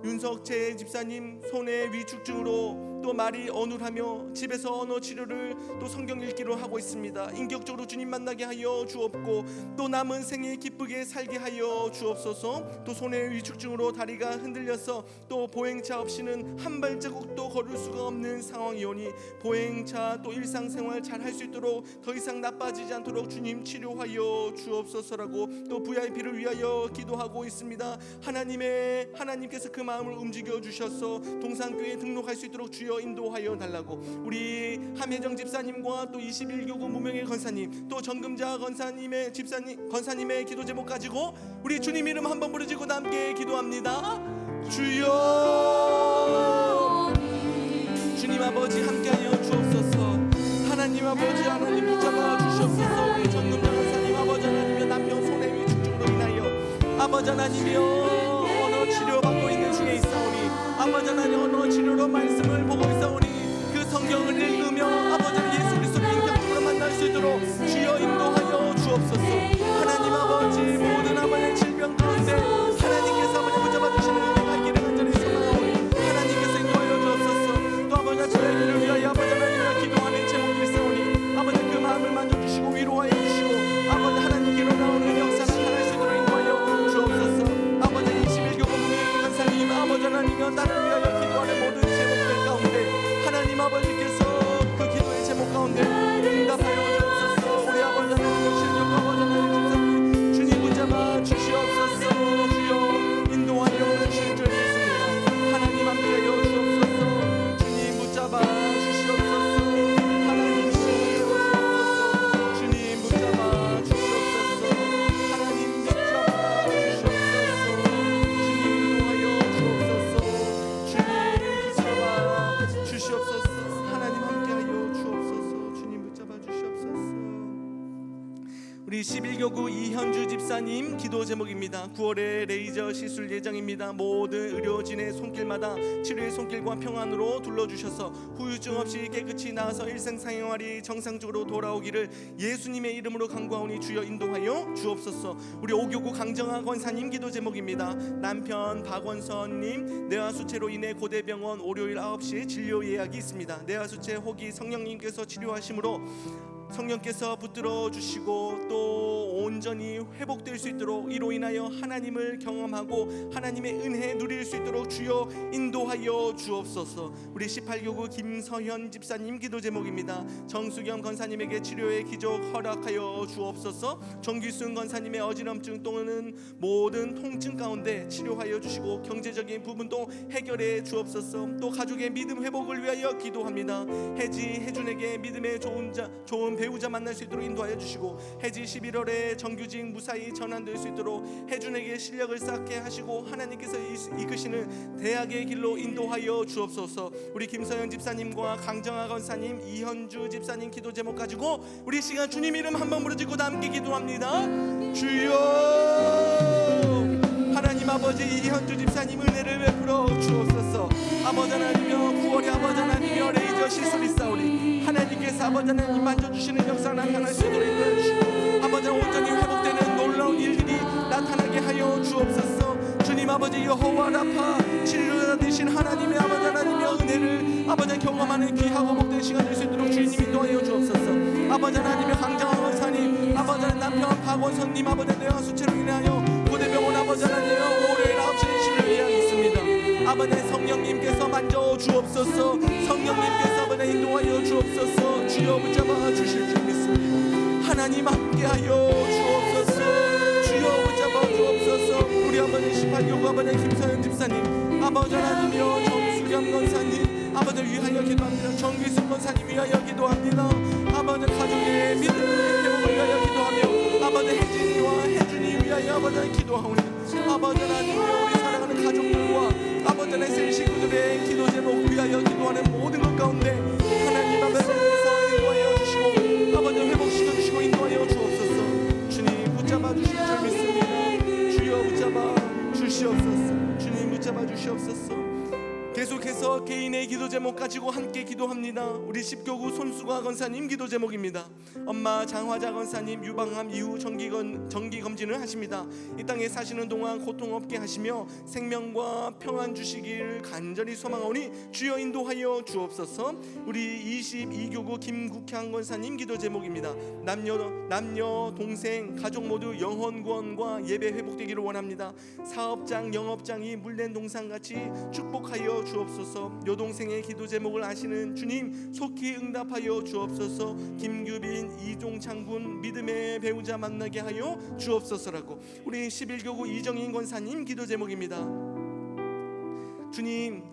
윤석재 집사님 손에 위축증으로 또 말이 어눌하며 집에서 언어 치료를 또 성경 읽기로 하고 있습니다. 인격적으로 주님 만나게 하여 주옵고 또 남은 생에 기쁘게 살게 하여 주옵소서. 또 손에 위축증으로 다리가 흔들려서 또 보행차 없이는 한 발자국도 걸을 수가 없는 상황이오니 보행차 또 일상생활 잘 할 수 있도록 더 이상 나빠지지 않도록 주님 치료하여 주옵소서라고. 또 VIP를 위하여 기도하고 있습니다. 하나님께서 그 마음을 움직여 주셔서 동산교회에 등록할 수 있도록 주여 인도하여 달라고. 우리 함혜정 집사님과 또 21교구 무명의 권사님 또 정금자 권사님의 기도 제목 가지고 우리 주님 이름 한번 부르짖고 함께 기도합니다. 주여 주님 아버지 함께하여 주옵소서. 하나님 아버지 하나님 붙잡아 주시옵소서. 우리 정금장 권사님 아버지 하나님의 남편 손해위 축적으로 인하여 아버지 하나님이여 언어 치료받고 있는 중에 있사오니 아버지 하나님 언어 치료로 말씀을 보고 있사오니 그 성경을 읽으며 아버지 예수 그리스도를 인격적으로 만날 수 있도록 주여 인도하여 주옵소서. 하나님 아버지 모든 아버지의 질병 가운데 하나님께서 아버지 붙잡아 주시는 은혜가 있기를 간절히 소망하오니 하나님께서 인도하여 주옵소서. 또 아버지 저의 길을 위하여 아버지 하나님과 기도하는 제목이 있사오니 아버지 그 마음을 만져주시고 위로하여 주시고 아버지 하나님께로 나오는 역사 나타날 수 있도록 인도하여 주옵소서. 아버지 21교구 문희 간사님 아버지 하나님과 나를 위하여 기도하는 모든 제목들 가운데 하나님 아버지께서 그 기도의 제목 가운데 응답하여 주옵소서. 우리 아버지 하나님 실력 아버지 하나님 집사님 주님 붙잡아 주시옵소서. 주여 인도하여 주실 줄 믿습니다. 하나님 함께하여 주옵소서. 주님 붙잡아 주시옵소서. 하나님 붙잡아 주시옵소서. 주님 붙잡아 주시옵소서. 하나님 붙잡아 주시옵소서. 주님 인도하여 주옵소서. 주님 붙잡아 주시옵소서. 하나님 함께하여 주옵소서. 주님 붙잡아 주시옵소서. 우리 11교구 이현주 집사님 기도 제목입니다. 9월에 레이저 시술 예정입니다. 모든 의료진의 손길마다 치료의 손길과 평안으로 둘러주셔서 후유증 없이 깨끗이 나아서 일상생활이 정상적으로 돌아오기를 예수님의 이름으로 간구하오니 주여 인도하여 주옵소서. 우리 5교구 강정아 권사님 기도 제목입니다. 남편 박원선님 뇌하수체로 인해 고대병원 월요일 9시에 진료 예약이 있습니다. 뇌하수체 혹이 성령님께서 치료하심으로 성령께서 붙들어 주시고 또 온전히 회복될 수 있도록 이로 인하여 하나님을 경험하고 하나님의 은혜 누릴 수 있도록 주여 인도하여 주옵소서. 우리 18교구 김서현 집사님 기도 제목입니다. 정수겸 권사님에게 치료의 기적 허락하여 주옵소서. 정규순 권사님의 어지럼증 또는 모든 통증 가운데 치료하여 주시고 경제적인 부분도 해결해 주옵소서. 또 가족의 믿음 회복을 위하여 기도합니다. 혜준에게 믿음의 좋은 배우자 만날 수 있도록 인도하여 주시고 혜지 11월에 정규직 무사히 전환될 수 있도록 혜준에게 실력을 쌓게 하시고 하나님께서 이끄시는 대학의 길로 인도하여 주옵소서. 우리 김서영 집사님과 강정아 권사님 이현주 집사님 기도 제목 가지고 우리 시간 주님 이름 한번 부르짖고 함께 기도합니다. 주여 하나님 아버지 이현주 집사님 은혜를 베풀어 주옵소서. 아버지 하나님여 9월에 아버지 하나님여 레이저 시술이 싸우리 하나님께서 아버지 하나님 만져주시는 역사 나타날 수 있도록 인도해 주시고 아버지 온전히 회복되는 놀라운 일들이 나타나게 하여 주옵소서. 주님 아버지 여호와 라파 치료자 되신 하나님의 아버지 하나님의 은혜를 아버지 경험하는 귀하고 복된 시간 될 수 있도록 주님 인도하여 주옵소서. 아버지 하나님의 강정한 원사님 아버지 하나님 남편 박원선님 아버지 뇌하수체로 인하여 고대병원 아버지 하나님 월요일 9시에 치료 예약이 있습니다. 아버지 성령님께서 만져 주옵소서. 성령님께서 아버지 인도하여 주옵소서. 주여 붙잡아 주실 줄 믿습니다. 하나님 함께하여 주옵소서. 주여 붙잡아 주옵소서. 우리 아버지 18교구 아버지 김서연 집사님 아버지 하나님이여 정수겸 권사님 아버지 위하여 기도합니다. 정기순 권사님 위하여 기도합니다. 아버지 가족의 믿음의 회복을 위하여 기도하며 아버지 혜진이와 혜준이 위하여 아버지 기도하오니 아버지 하나님이여 우리 사랑하는 가족들과 아버지 하나님 식구들의 기도 제목 위하여 기도하는 모든 것 가운데 하나님 아버지께서 인도하여 주시고 아버지 회복시켜 주시고 인도하여 주옵소서. 주님 붙잡아 주실 줄 믿습니다. 주여 붙잡아 주시옵소서. 주님 붙잡아 주시옵소서. 계속해서 개인의 기도 제목 가지고 함께 기도합니다. 우리 10교구 손수가 권사님 기도 제목입니다. 엄마 장화자 권사님 유방암 이후 정기 검진을 하십니다. 이 땅에 사시는 동안 고통 없게 하시며 생명과 평안 주시길 간절히 소망하오니 주여 인도하여 주옵소서. 우리 22교구 김국향 권사님 기도 제목입니다. 남녀 동생 가족 모두 영혼 구원과 예배 회복되기를 원합니다. 사업장 영업장이 물된 동산같이 축복하여 주옵소서. 여동생의 기도 제목을 아시는 주님 속히 응답하여 주옵소서. 김규빈 이종창군 믿음의 배우자 만나게 하여 주옵소서라고 우리 11교구 이정인 권사님 기도 제목입니다. 주님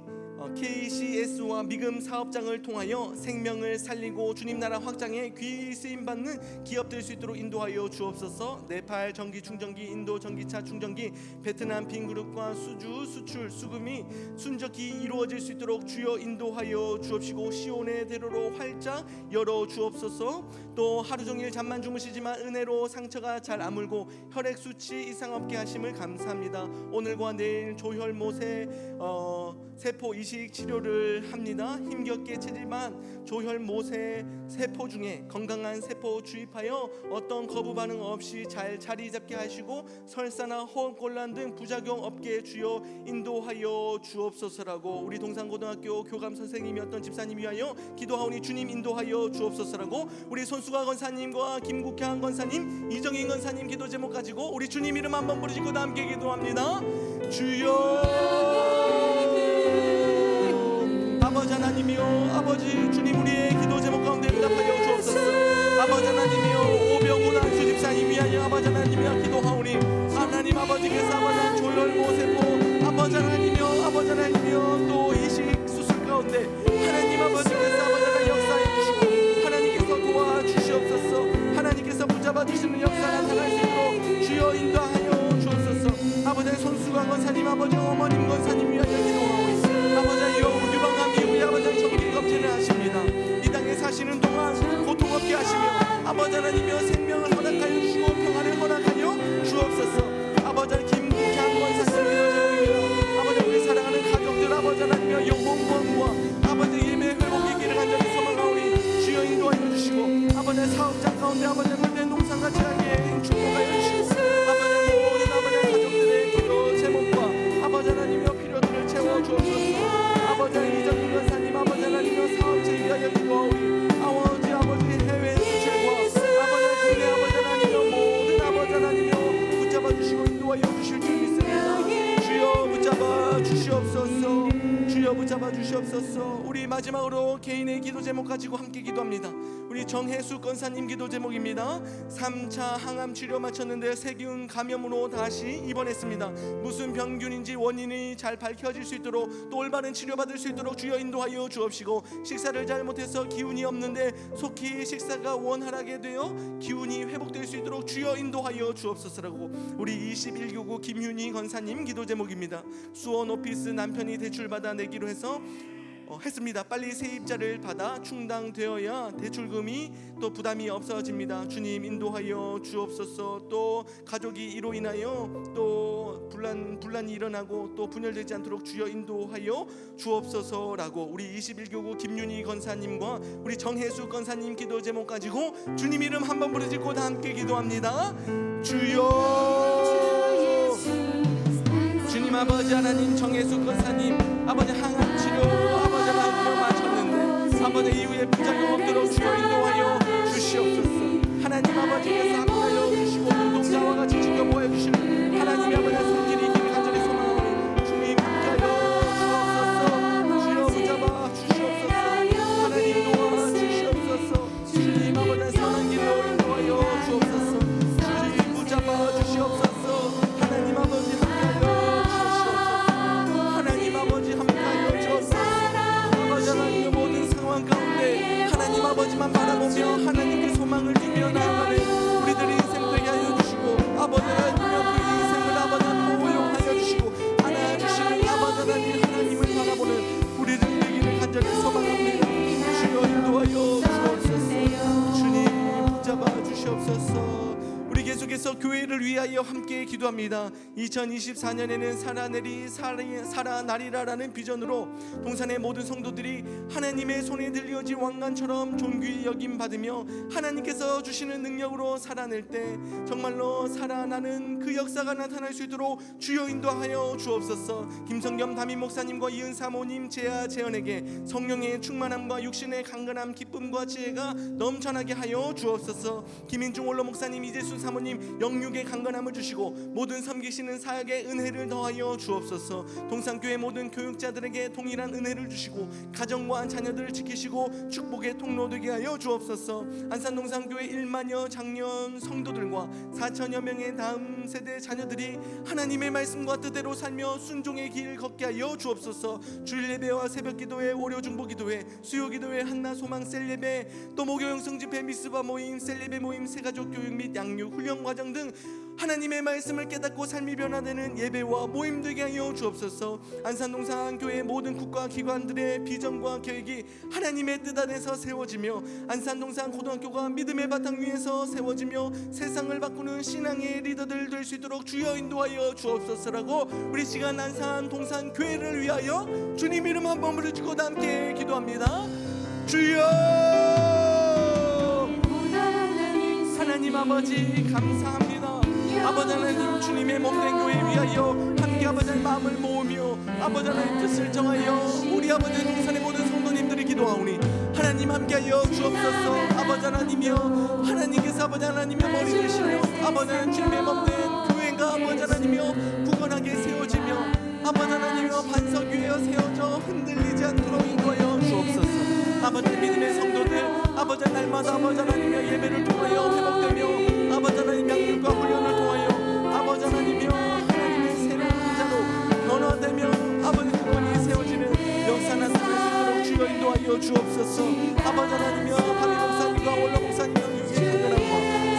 KCS와 미금 사업장을 통하여 생명을 살리고 주님 나라 확장에 귀 쓰임 받는 기업 될 수 있도록 인도하여 주옵소서. 네팔 전기 충전기, 인도 전기차 충전기, 베트남 빈그룹과 수주 수출 수금이 순적히 이루어질 수 있도록 주여 인도하여 주옵시고 시온의 대로로 활짝 열어 주옵소서. 또 하루 종일 잠만 주무시지만 은혜로 상처가 잘 아물고 혈액 수치 이상 없게 하심을 감사합니다. 오늘과 내일 조혈모세 세포 이식 치료를 합니다. 힘겹게 치지만 조혈모세 세포 중에 건강한 세포 주입하여 어떤 거부 반응 없이 잘 자리 잡게 하시고 설사나 호흡곤란 등 부작용 없게 주여 인도하여 주옵소서라고 우리 동산고등학교 교감 선생님이었던 집사님 위하여 기도하오니 주님 인도하여 주옵소서라고 우리 손수가 권사님과 김국향 권사님, 이정인 권사님 기도 제목 가지고 우리 주님 이름 한번 부르시고 다 함께 기도합니다. 주여 아버지 하나님이여, 아버지 주님 우리의 기도 제목 가운데 응답하여 주옵소서. 아버지 하나님이여, 오병훈 안수 집사님 위하여 아버지 하나님이여 기도하오니 하나님 아버지께서 아버지 조혈모세포 아버지 하나님이여, 아버지 하나님이여 또 이식 수술 가운데 하나님 아버지께서 아버지 하나님 역사해 주시고 하나님께서 도와주시옵소서. 하나님께서 붙잡아 주시는 역사가 나타날 수 있도록 주여 인도하여 주옵소서. 아버지 손수강 권사님, 아버지 어머님 권사님 위하여 기도하오니 아버지 유방암 이후에 아버지 정기 검진을 하십니다. 이 땅에 사시는 동안 고통 없게 하시며 아버지 하나님이여 생명을 허락하여 주시고 평안을 허락하여 주옵소서. 아버지 김국향 권사님 기도 제목입니다. 아버지 우리 사랑하는 가족들 아버지 하나님이여 영혼구원과 아버지 예배 회복의 길을 간절히 소망하오니 주여 인도하여 주시고 아버지 사업장 가운데 아버지 물된 농산과 지하에 축복하여 주시고 아버지 모든 아버지 가족들의 기도 제목과 아버지 하나님이여 필요들을 채워 주옵소서. 아버지 이정인 권사님 아버지 하나님이여 사업체 위하여 기도하오니 아버지 해외 수출과 아버지 국내 아버지 하나님이여 모든 아버지 하나님이여 붙잡아 주시고 인도하여 주실 줄 믿습니다. 주여 붙잡아 주시옵소서. 주여 붙잡아 주시옵소서. 우리 마지막으로 개인의 기도 제목 가지고 함께 기도합니다. 우리 정혜수 권사님 기도 제목입니다. 3차 항암 치료 마쳤는데 세균 감염으로 다시 입원했습니다. 무슨 병균인지 원인이 잘 밝혀질 수 있도록 또 올바른 치료받을 수 있도록 주여 인도하여 주옵시고 식사를 잘못해서 기운이 없는데 속히 식사가 원활하게 되어 기운이 회복될 수 있도록 주여 인도하여 주옵소서라고 우리 21교구 김윤희 권사님 기도 제목입니다. 수원 오피스 남편이 대출받아 내기로 해서 했습니다. 빨리 세입자를 받아 충당되어야 대출금이 또 부담이 없어집니다. 주님 인도하여 주옵소서. 또 가족이 이로 인하여 또 분란이 일어나고 또 분열되지 않도록 주여 인도하여 주옵소서라고 우리 21교구 김윤희 권사님과 우리 정혜수 권사님 기도 제목 가지고 주님 이름 한번 부르짖고 다 함께 기도합니다. 주여 주님 아버지 하나님 정혜수 권사님 아버지 항암 치료 아버지 하나님을 마쳤는데 아버지 이후에 부작용 없도록 주여 인도하여 주시옵소서. 하나님 아버지께서 함께하여 주시고 눈동자와 같이 지켜보아 주시는 하나님의 아버지의 손길이 있기를 간절히 소망하오니 주님 함께하여 주옵소서. 주여 붙잡아 주시옵소서. 하나님 도와 주시옵소서. 주님 아버지의 선한 길로 인도하여 주옵소서. 주님 붙잡아 주시옵소서. 하나님 아버지 함께하여 하나님 아버지 함께하여 주옵소서. 아버지 하나님의 모든 상황 가운데 하나님 아버지만 바라보며 하나님께 소망을 두며 나아가는 우리들의 인생 되게 하여 주시고 아버지 하나님여 그 인생을 아버지 보호하여 주시고 안아주시는 아버지 하나님 하나님을 바라보는 우리들 되기를 간절히 소망합니다. 주여 인도하여 주옵소서. 주님 붙잡아 주시옵소서. 우리 계속해서 교회를 위하여 함께 기도합니다. 2024년에는 살아나리라라는 비전으로 동산의 모든 성도들이 하나님의 손에 들려진 왕관처럼 존귀 여김 받으며 하나님께서 주시는 능력으로 살아낼 때 정말로 살아나는 그 역사가 나타날 수 있도록 주여 인도하여 주옵소서. 김성겸 담임 목사님과 이은 사모님 재하 재현에게 성령의 충만함과 육신의 강건함 기쁨과 지혜가 넘쳐나게 하여 주옵소서. 김인중 원로 목사님 이재순 사모님 영육의 강건함 강건함을 주시고 모든 섬기시는 사역에 은혜를 더하여 주옵소서. 동산교회 모든 교육자들에게 동일한 은혜를 주시고 가정과 자녀들을 지키시고 축복의 통로 되게 하여 주옵소서. 안산 동산교회 1만여 장년 성도들과 4천여 명의 다음 세대 자녀들이 하나님의 말씀과 뜻대로 살며 순종의 길 걷게 하여 주옵소서. 주일 예배와 새벽 기도회, 월요 중보 기도회, 수요 기도회, 한나 소망 셀 예배, 또 목요 영성 집회, 미스바 모임, 셀 예배 모임, 새가족 교육 및 양육 훈련 과정 등 하나님의 말씀을 깨닫고 삶이 변화되는 예배와 모임 되게 하여 주옵소서. 안산동산 교회 모든 국가 기관들의 비전과 계획이 하나님의 뜻 안에서 세워지며 안산동산 고등학교가 믿음의 바탕 위에서 세워지며 세상을 바꾸는 신앙의 리더들 될 수 있도록 주여 인도하여 주옵소서라고 우리 시간 안산동산 교회를 위하여 주님 이름 한번 부르짖고 함께 기도합니다. 주여 하나님 아버지 감사합니다. 아버지 하나님 주님의 몸된 교회 위하여 함께 아버지 하나님 마음을 모으며 아버지 하나님 뜻을 정하여 우리 아버지 동산의 모든 성도님들이 기도하오니 하나님 함께하여 주옵소서. 아버지 하나님이여 하나님께서 아버지 하나님의 머리 되시며 아버지 하나님 주님의 몸된 교회가 아버지 하나님이여 굳건하게 세워지며 아버지 하나님이여 반석위에 세워져 흔들리지 않도록 인도하여 주옵소서. 아버지 믿음의 성도들 아버지 날마다 아버지 하나님의 예배를 통하여 회복되며 아버지 하나님 양육과 훈련을 통하여 아버지 하나님이여 하나님의 새로운 자로 변화되며 아버지 구원이 세워지는 역사 나타날 수 있도록 주여 인도하여 주옵소서. 아버지 하나님이여 담임 목사님과 원로 목사님 영육의 강건함과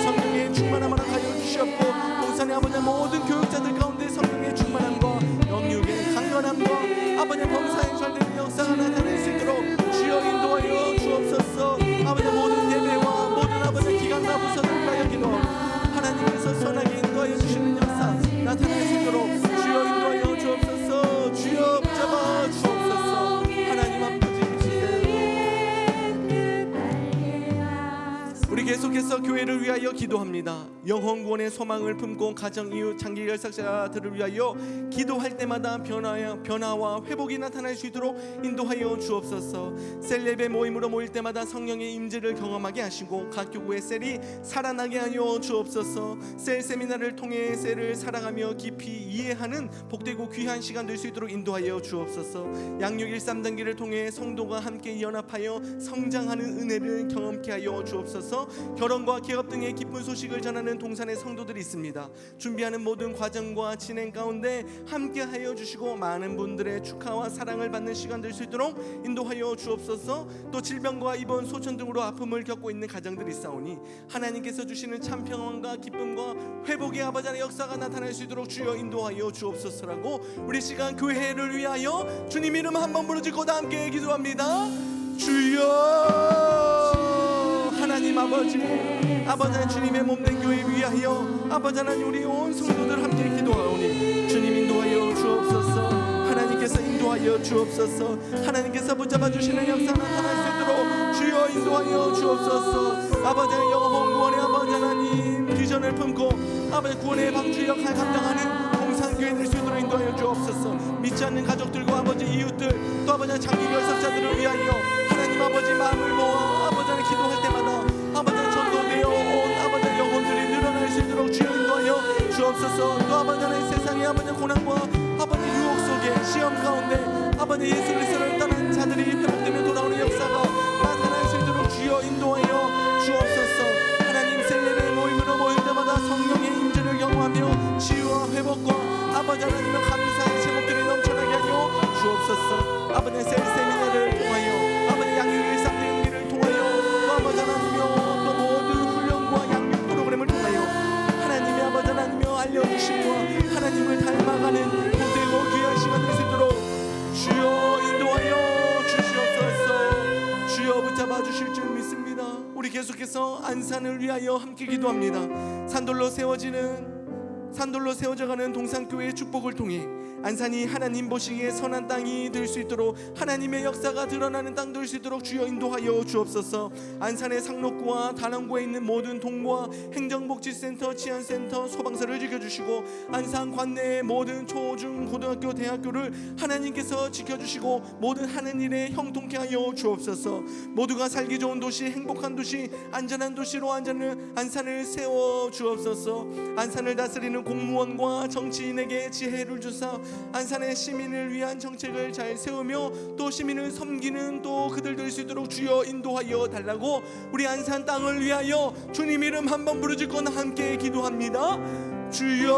성령의 충만함을 하여 주시옵고 동산의 아버지 모든 교육자들 가운데 성령의 충만함과 영육의 강건함과 아버지 범사에 절대는 역사가 나타날 수 있도록 주여 인도하여 주옵소서. 아버지 모든 예배와 모든 아버지 기관과 부서들을 위하여 기도하고 하나님께서 선하게 인도하여 주시는 역사 나타날 수 있도록 주여 인도하여 주옵소서. 주여 붙잡아 주옵소서. 하나님 아버지 우리 계속해서 교회를 위하여 기도합니다. 영혼 구원의 소망을 품고 가정 이웃 장기 결석자들을 위하여 기도할 때마다 변화와 회복이 나타날 수 있도록 인도하여 주옵소서. 셀 예배 모임으로 모일 때마다 성령의 임재를 경험하게 하시고 각 교구의 셀이 살아나게 하여 주옵소서. 셀 세미나를 통해 셀을 살아가며 깊이 이해하는 복되고 귀한 시간 될 수 있도록 인도하여 주옵소서. 양육 1,3단계를 통해 성도가 함께 연합하여 성장하는 은혜를 경험케 하여 주옵소서. 결혼과 개업 등의 기쁜 소식을 전하는 동산의 성도들이 있습니다. 준비하는 모든 과정과 진행 가운데 함께하여 주시고 많은 분들의 축하와 사랑을 받는 시간 될 수 있도록 인도하여 주옵소서. 또 질병과 입원, 소천 등으로 아픔을 겪고 있는 가정들이 있사오니 하나님께서 주시는 참 평안과 기쁨과 회복의 아버지 하나님의 역사가 나타날 수 있도록 주여 인도하여 주옵소서라고 우리 시간 교회를 위하여 주님 이름 한번 부르짖고 다 함께 기도합니다. 주여 하나님 아버지 하나님 주님의 몸된 교회 위하여 아버지 하나님 우리 온 성도들 함께 기도하오니 주님 인도하여 주옵소서. 하나님께서 인도하여 주옵소서. 하나님께서 붙잡아 주시는 역사 나타날 수 있도록 주여 인도하여 주옵소서. 아버지 영혼 구원의 아버지 하나님 비전을 품고 아버지 구원의 방주 역할 감당하는 동산교회 될 수 있도록 인도하여 주옵소서. 믿지 않는 가족들과 아버지 이웃들 또 아버지 장기 결석자들을 위하여 하나님 아버지 마음을 모아 아버지 하나님 기도할 때마다 아버지 전도되어 온 아버지 영혼들이 늘어날 수 있도록 주여 인도하여 주옵소서. 또 아버지 하나님 세상의 아버지 고난과 아버지 유혹 속에 시험 가운데 아버지 예수 그리스도를 떠난 자들이 회복되며 돌아오는 역사가 나타날 수 있도록 주여 인도하여 주옵소서. 하나님 셀레베 모임으로 모일 때마다 성령의 임재를 경험하며 치유와 회복과 아버지 하나님의 감사의 제목들이 넘쳐나게 하여 주옵소서. 아버지 셀 세미나를 통하여 아버지 양육 일상대응기를 통하여 또 아버지 하나님여 또 모든 훈련과 양육 프로그램을 통하여 하나님의 아버지 하나님여 알려주심과 하나님을 닮아가는 고대고 귀한 시간 될 수 있도록 주여 인도하여 주시옵소서. 주여 붙잡아 주실 줄 믿습니다. 우리 계속해서 안산을 위하여 함께 기도합니다. 산돌로 세워져가는 동산교회의 축복을 통해 안산이 하나님 보시기에 선한 땅이 될 수 있도록 하나님의 역사가 드러나는 땅 될 수 있도록 주여 인도하여 주옵소서. 안산의 상록구와 단원구에 있는 모든 동과 행정복지센터, 치안센터, 소방서를 지켜주시고 안산 관내의 모든 초, 중, 고등학교, 대학교를 하나님께서 지켜주시고 모든 하는 일에 형통케 하여 주옵소서. 모두가 살기 좋은 도시, 행복한 도시, 안전한 도시로 안산을 세워 주옵소서. 안산을 다스리는 공무원과 정치인에게 지혜를 주사 안산의 시민을 위한 정책을 잘 세우며 또 시민을 섬기는 또 그들 될 수 있도록 주여 인도하여 달라고 우리 안산 땅을 위하여 주님 이름 한번 부르짖고 함께 기도합니다. 주여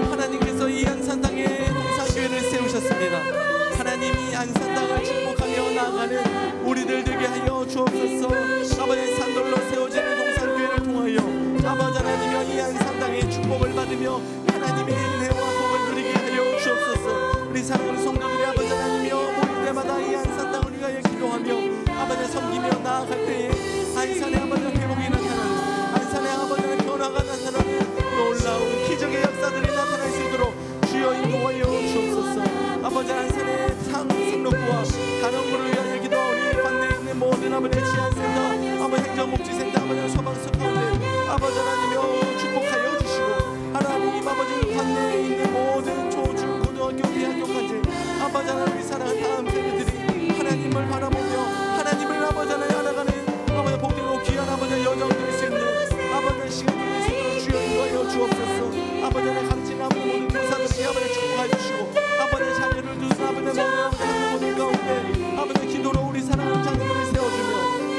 하나님께서 이 안산 땅에 동산교회를 세우셨습니다. 하나님이 안산 땅을 축복하며 나아가는 우리들 되게 하여 주옵소서. 아버지 산돌로 세워지는 동산교회를 통하여 아버지 하나님여 이 안산 땅에 축복을 받으며 하나님의 은혜와 복을 누리게 하여 주옵소서. 우리 사랑하는 성도들이 아버지 하나님여 모일 때마다 이 안산 땅을 위하여 기도하며 아버지 섬기며 나아갈 때에 안산의 아버지 회복이 나타나는 안산의 아버지의 변화가 나타나는 놀라운 기적의 역사들이 나타날 수 있도록 주여 인도하여 주옵소서. 아버지 안산의 상록구와 단원구를 위하여 기도하오니 관내에 있는 모든 아버지 치안센터, 아버지 행정복지센터, 아버지 소방서 가운데 아버지 하나님여 축복하여 주시고 하나님 아버지 관내에 있는 모든 초중 고등학교 대학교까지 아버지 하나님 사랑하는 다음 세대들이 하나님을 바라보며 하나님을 아버지 하나님 알아가는 아버지 복되고 귀한 아버지 여정 될 수 있는 아버지 시간을 낼 수 있도록 주여 인도하여 주옵소서. 아버지 하나님 가르치는 아버지 모든 교사들이 아버지 축복하여 주시고 아버지 자녀를 두신 아버지 모든 가운데 아버지 기도로 우리 사랑하는 자녀들을 세워주며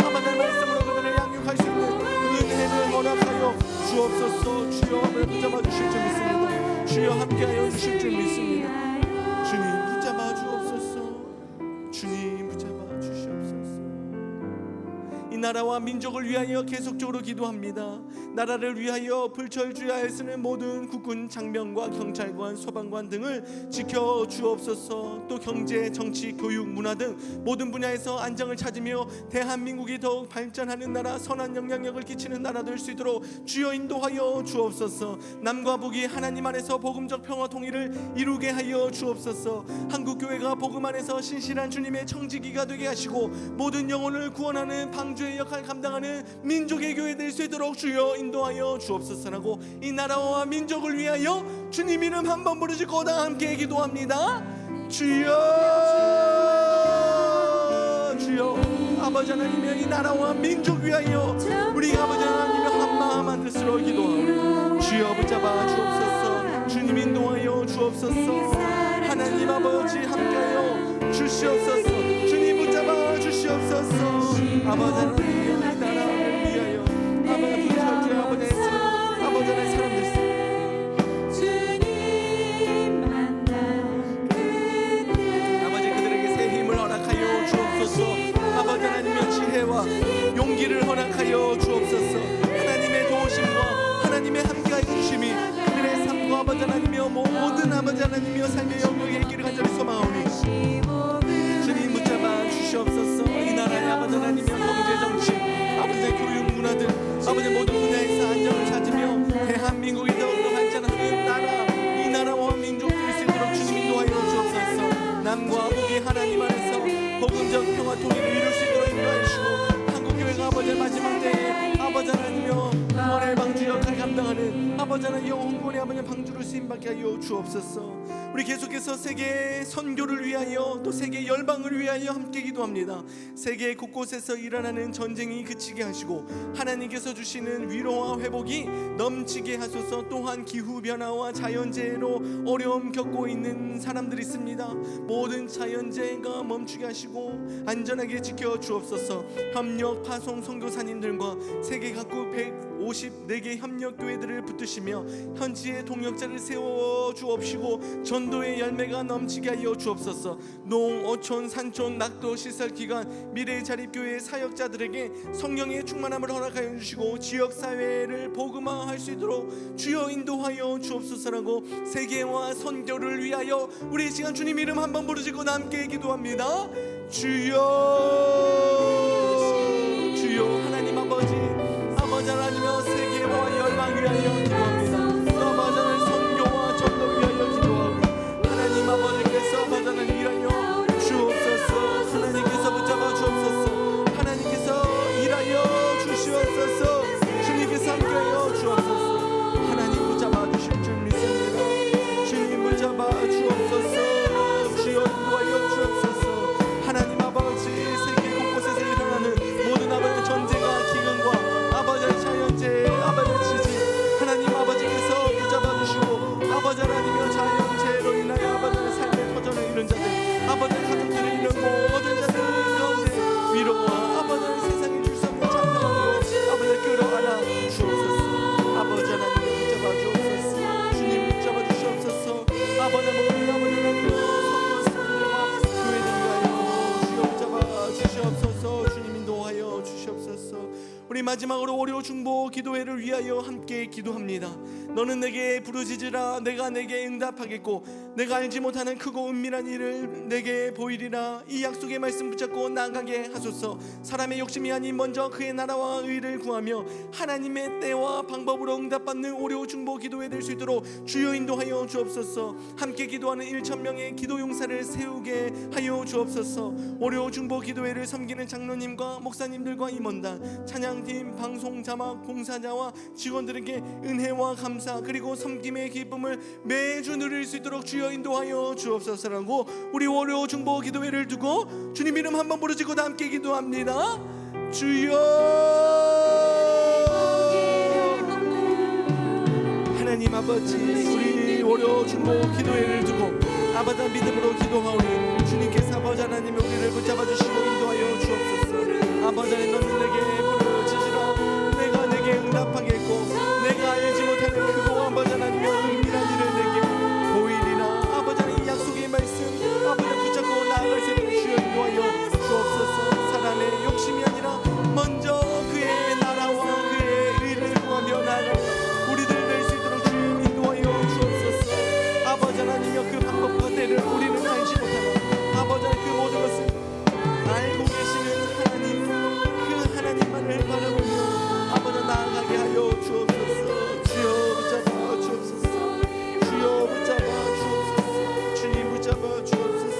아버지 말씀으로 그들을 양육할 수 있는 은혜를 허락하여 주옵소서. 주여 함을 붙잡아 주실 줄 믿습니다. 주여 함께하여 주실 줄 믿습니다. 주님 붙잡아 주옵소서. 주님 붙잡아 주시옵소서. 이 나라와 민족을 위하여 계속적으로 기도합니다. 나라를 위하여 불철주야에 쓰는 모든 국군 장병과 경찰관, 소방관 등을 지켜 주옵소서. 또 경제, 정치, 교육, 문화 등 모든 분야에서 안정을 찾으며 대한민국이 더욱 발전하는 나라, 선한 영향력을 끼치는 나라 될 수 있도록 주여 인도하여 주옵소서. 남과 북이 하나님 안에서 복음적 평화 통일을 이루게 하여 주옵소서. 한국교회가 복음 안에서 신실한 주님의 청지기가 되게 하시고 모든 영혼을 구원하는 방주의 역할 감당하는 민족의 교회 될 수 있도록 주여 인도하여 주옵소서라고 이 나라와 민족을 위하여 주님 이름 한번 부르짖고 다 함께 기도합니다. 주여 주여 아버지 하나님의 이 나라와 민족 위하여 우리 아버지 하나님의 한마음 한 뜻으로 기도하오니 주여 붙잡아 주옵소서. 주님 인도하여 주옵소서. 하나님 아버지 함께하여 주시옵소서. 주님 붙잡아 주시옵소서. 아버지 하나님 이 나라를 위하여 아버지 불철주의 아버지의 사랑 아버지의 사람들 아버지 그들에게 새 힘을 허락하여 주옵소서. 아버지 하나님의 지혜와 용기를 허락하여 주옵소서. 하나님의 도우심과 하나님의 함께하여 주심이 그들의 삶과 아버지 하나님이여 모든 아버지 하나님이여 삶의 영역에 있기를 간절히 소망하오니 주님 붙잡아 주시옵소서. 이 나라의 아버지 하나님이여 경제 정치 아버지 교육 문화 등 아버지 모든 분야에서 안정을 찾으며 대한민국이 더욱더 발전하는 나라 이 나라와 민족 될 수 있도록 주님 인도하여 주옵소서. 남과 북이 하나님 안에서 복음적 평화 통일을 이룰 수 있도록 인도하여 주시고 한국교회가 아버지 마지막 때에 아버지 하나님이여 구원의 방주 역할을 감당하는 아버지 하나님 영혼권의 아버지 방주를 쓰임받게 하여 주옵소서. 우리 계속해서 세계 선교를 위하여 또 세계 열방을 위하여 함께 기도합니다. 세계 곳곳에서 일어나는 전쟁이 그치게 하시고 하나님께서 주시는 위로와 회복이 넘치게 하소서. 또한 기후변화와 자연재해로 어려움 겪고 있는 사람들이 있습니다. 모든 자연재해가 멈추게 하시고 안전하게 지켜 주옵소서. 협력 파송 선교사님들과 세계 각국 154개 협력교회들을 붙드시며 현지의 동역자를 세워 주옵시고 전도의 열매가 넘치게 하여 주옵소서. 농, 어촌, 산촌, 낙도, 시설기관, 미래 자립교회 사역자들에게 성령의 충만함을 허락하여 주시고 지역사회를 복음화할 수 있도록 주여 인도하여 주옵소서라고 세계와 선교를 위하여 우리 시간 주님 이름 한번 부르짖고 함께 기도합니다. 주여 주여 하나님 아버지 하나님여 세계와 열방 위하여 마지막으로 월요 중보 기도회를 위하여 함께 기도합니다. 너는 내게 부르짖으라 내가 내게 응답하겠고 내가 알지 못하는 크고 은밀한 일을 내게 보이리라. 이 약속의 말씀 붙잡고 나아가게 하소서. 사람의 욕심이 아닌 먼저 그의 나라와 의를 구하며 하나님의 때와 방법으로 응답받는 월요 중보 기도회 될 수 있도록 주여 인도하여 주옵소서. 함께 기도하는 1,000명의 기도 용사를 세우게 하여 주옵소서. 월요 중보 기도회를 섬기는 장로님과 목사님들과 임원단, 찬양팀, 방송 자막 봉사자와 직원들에게 은혜와 감사 그리고 섬김의 기쁨을 매주 누릴 수 있도록 주여 인도하여 주옵소서라고 우리 월요 중보 기도회를 두고 주님 이름 한번 부르짖고 다 함께 기도합니다. 주여. 하나님 아버지, 우리 월요 중보 기도회를 두고 아버지 믿음으로 기도하오니 주님께서 아버지 하나님 우리를 붙잡아 주시고 인도하여 주옵소서. 아버지 너는 내게 부르짖으라 내가 내게 응답하겠고 내가 알지 못하는 그거 아버지 하나님 은밀한 일을 내게 보이리라. 아버지 하나님 약속의 말씀 아버지 붙잡고 나아갈 수 있도록 주여 인도하여 주옵소서. 사람의 욕심이 아니라 먼저 그의 나라와 그의 의를 구하며 나아갈 우리들 될 수 있도록 주여 인도하여 주옵소서. 아버지 하나님여 그 방법과 때를 우리는 알지 못하나 아버지 하나님 그 모든 것을 알고 계시는 하나님 그 하나님만을 바라보며 아버지 나아가게 하여 주옵소서. 주여 붙잡아 주옵소서. 주여 붙잡아 주옵소서. 주님 붙잡아 주옵소서.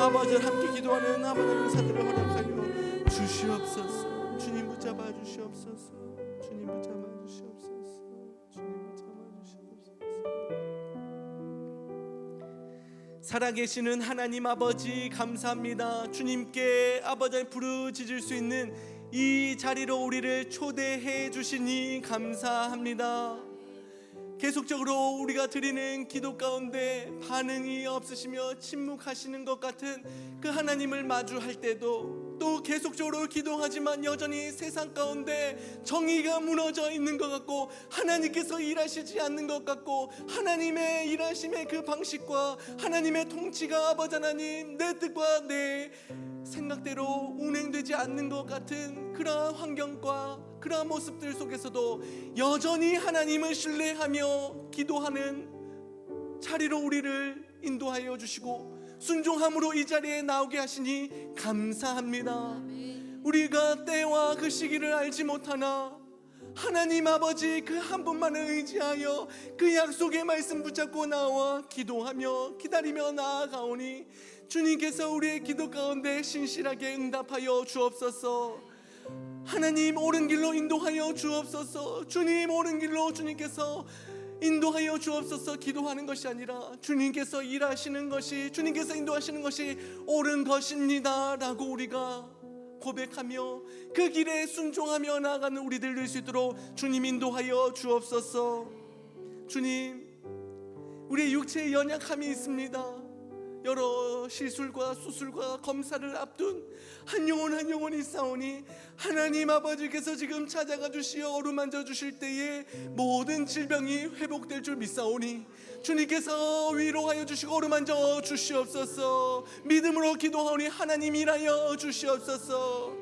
아버지 함께 기도하는 아버지 용사들을 허락하여 주시옵소서. 주님 붙잡아 주시옵소서. 주님 붙잡아 주시옵소서. 주님 붙잡아 주시옵소서. 살아계시는 하나님 아버지 감사합니다. 주님께 아버지 부르짖을 수 있는 이 자리로 우리를 초대해 주시니 감사합니다. 계속적으로 우리가 드리는 기도 가운데 반응이 없으시며 침묵하시는 것 같은 그 하나님을 마주할 때도 또 계속적으로 기도하지만 여전히 세상 가운데 정의가 무너져 있는 것 같고 하나님께서 일하시지 않는 것 같고 하나님의 일하심의 그 방식과 하나님의 통치가 아버지 하나님 내 뜻과 내 생각대로 운행되지 않는 것 같은 그러한 환경과 그러한 모습들 속에서도 여전히 하나님을 신뢰하며 기도하는 자리로 우리를 인도하여 주시고 순종함으로 이 자리에 나오게 하시니 감사합니다. 우리가 때와 그 시기를 알지 못하나 하나님 아버지 그 한 분만을 의지하여 그 약속의 말씀 붙잡고 나와 기도하며 기다리며 나아가오니 주님께서 우리의 기도 가운데 신실하게 응답하여 주옵소서. 하나님 옳은 길로 인도하여 주옵소서. 주님 옳은 길로 주님께서 인도하여 주옵소서. 기도하는 것이 아니라 주님께서 일하시는 것이 주님께서 인도하시는 것이 옳은 것입니다 라고 우리가 고백하며 그 길에 순종하며 나아가는 우리들 될 수 있도록 주님 인도하여 주옵소서. 주님 우리의 육체에 연약함이 있습니다. 여러 시술과 수술과 검사를 앞둔 한 영혼 한 영혼이 있사오니 하나님 아버지께서 지금 찾아가 주시어 어루만져 주실 때에 모든 질병이 회복될 줄 믿사오니 주님께서 위로하여 주시고 어루만져 주시옵소서. 믿음으로 기도하오니 하나님 일하여 주시옵소서.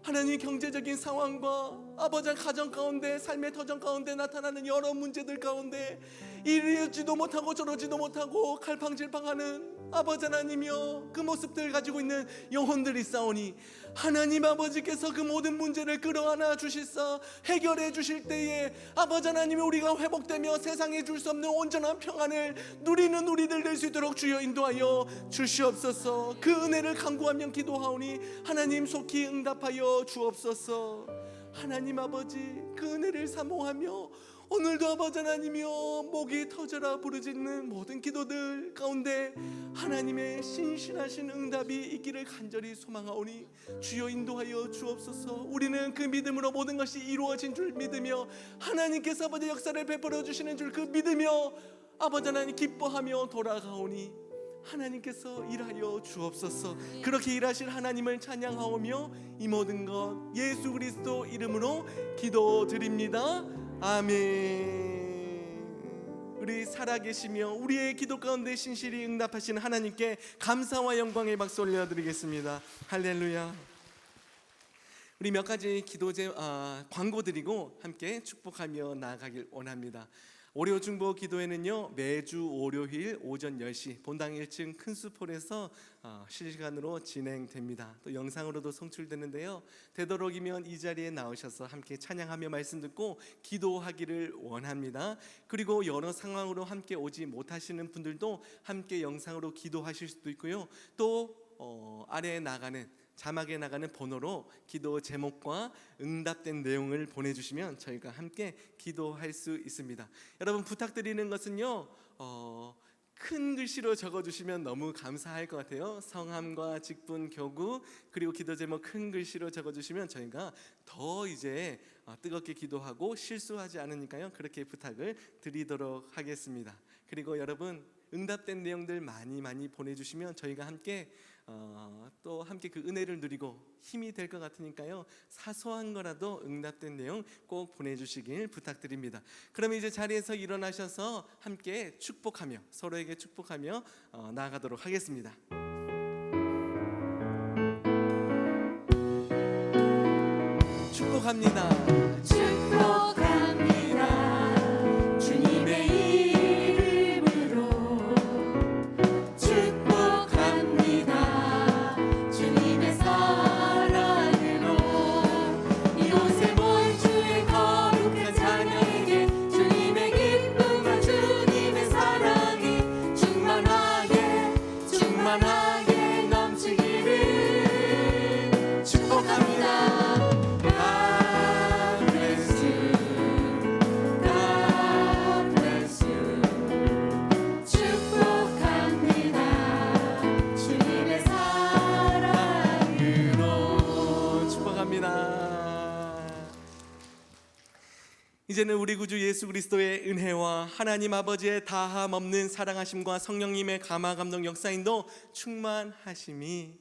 하나님 경제적인 상황과 아버지 가정 가운데 삶의 터전 가운데 나타나는 여러 문제들 가운데 이러지도 못하고 저러지도 못하고 갈팡질팡하는 아버지 하나님이여 그 모습들 가지고 있는 영혼들이 있사오니 하나님 아버지께서 그 모든 문제를 끌어안아 주시사 해결해 주실 때에 아버지 하나님이 우리가 회복되며 세상에 줄 수 없는 온전한 평안을 누리는 우리들 될 수 있도록 주여 인도하여 주시옵소서. 그 은혜를 간구하며 기도하오니 하나님 속히 응답하여 주옵소서. 하나님 아버지 그 은혜를 사모하며 오늘도 아버지 하나님이여 목이 터져라 부르짖는 모든 기도들 가운데 하나님의 신실하신 응답이 있기를 간절히 소망하오니 주여 인도하여 주옵소서. 우리는 그 믿음으로 모든 것이 이루어진 줄 믿으며 하나님께서 아버지 역사를 베풀어 주시는 줄 그 믿으며 아버지 하나님 기뻐하며 돌아가오니 하나님께서 일하여 주옵소서. 그렇게 일하실 하나님을 찬양하오며 이 모든 것 예수 그리스도 이름으로 기도드립니다. 아멘. 우리 살아계시며 우리의 기도 가운데 신실히 응답하시는 하나님께 감사와 영광의 박수 올려드리겠습니다. 할렐루야. 우리 몇 가지 광고 드리고 함께 축복하며 나아가길 원합니다. 오레오 중보 기도회는요, 매주 월요일 오전 10시 본당 1층 큰 수폴에서 실시간으로 진행됩니다. 또 영상으로도 송출되는데요. 되도록이면 이 자리에 나오셔서 함께 찬양하며 말씀 듣고 기도하기를 원합니다. 그리고 여러 상황으로 함께 오지 못하시는 분들도 함께 영상으로 기도하실 수도 있고요. 또 아래에 나가는 자막에 나가는 번호로 기도 제목과 응답된 내용을 보내주시면 저희가 함께 기도할 수 있습니다. 여러분 부탁드리는 것은요, 큰 글씨로 적어주시면 너무 감사할 것 같아요. 성함과 직분, 교구, 그리고 기도 제목 큰 글씨로 적어주시면 저희가 더 이제 뜨겁게 기도하고 실수하지 않으니까요, 그렇게 부탁을 드리도록 하겠습니다. 그리고 여러분 응답된 내용들 많이 보내주시면 저희가 함께 또 함께 그 은혜를 누리고 힘이 될 것 같으니까요, 사소한 거라도 응답된 내용 꼭 보내주시길 부탁드립니다. 그러면 이제 자리에서 일어나셔서 함께 축복하며 서로에게 축복하며 나아가도록 하겠습니다. 축복합니다. 축복합니다. 주님의 이름으로 축복합니다. 주님의 사랑으로 이곳에 모인 주의 거룩한 찬양에게 주님의 기쁨과 주님의 사랑이 충만하게 넘치기를 축복합니다. 이제는 우리 구주 예수 그리스도의 은혜와 하나님 아버지의 다함 없는 사랑하심과 성령님의 감화 감동 역사인도 충만하심이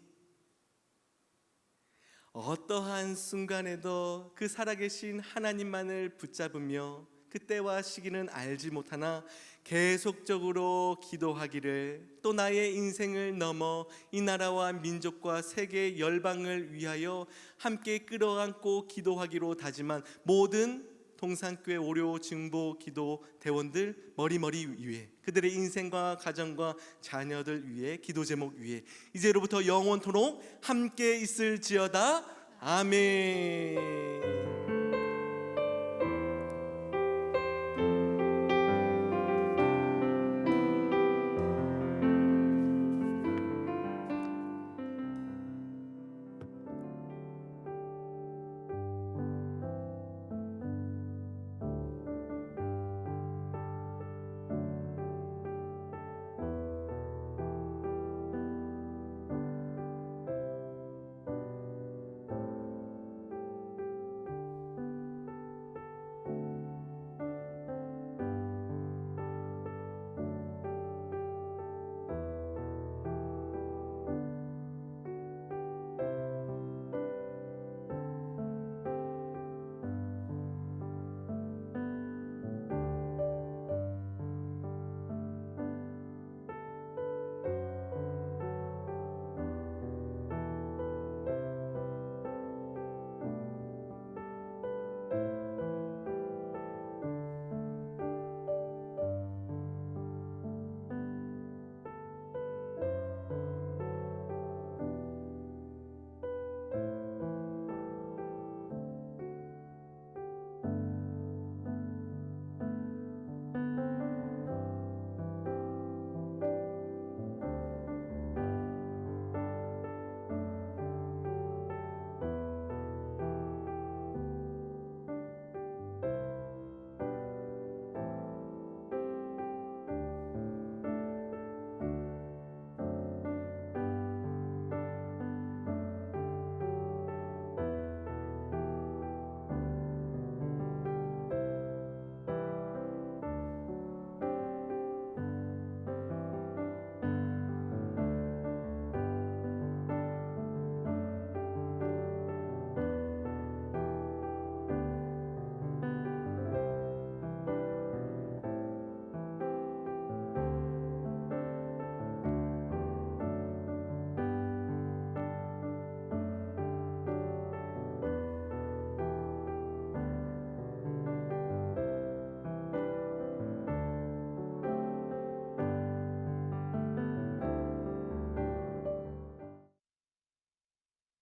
어떠한 순간에도 그 살아계신 하나님만을 붙잡으며 그때와 시기는 알지 못하나 계속적으로 기도하기를, 또 나의 인생을 넘어 이 나라와 민족과 세계 열방을 위하여 함께 끌어안고 기도하기로 다짐한 모든 동산교회 오레오 중보 기도 대원들 머리머리 위에, 그들의 인생과 가정과 자녀들 위에, 기도 제목 위에 이제로부터 영원토록 함께 있을지어다. 아멘.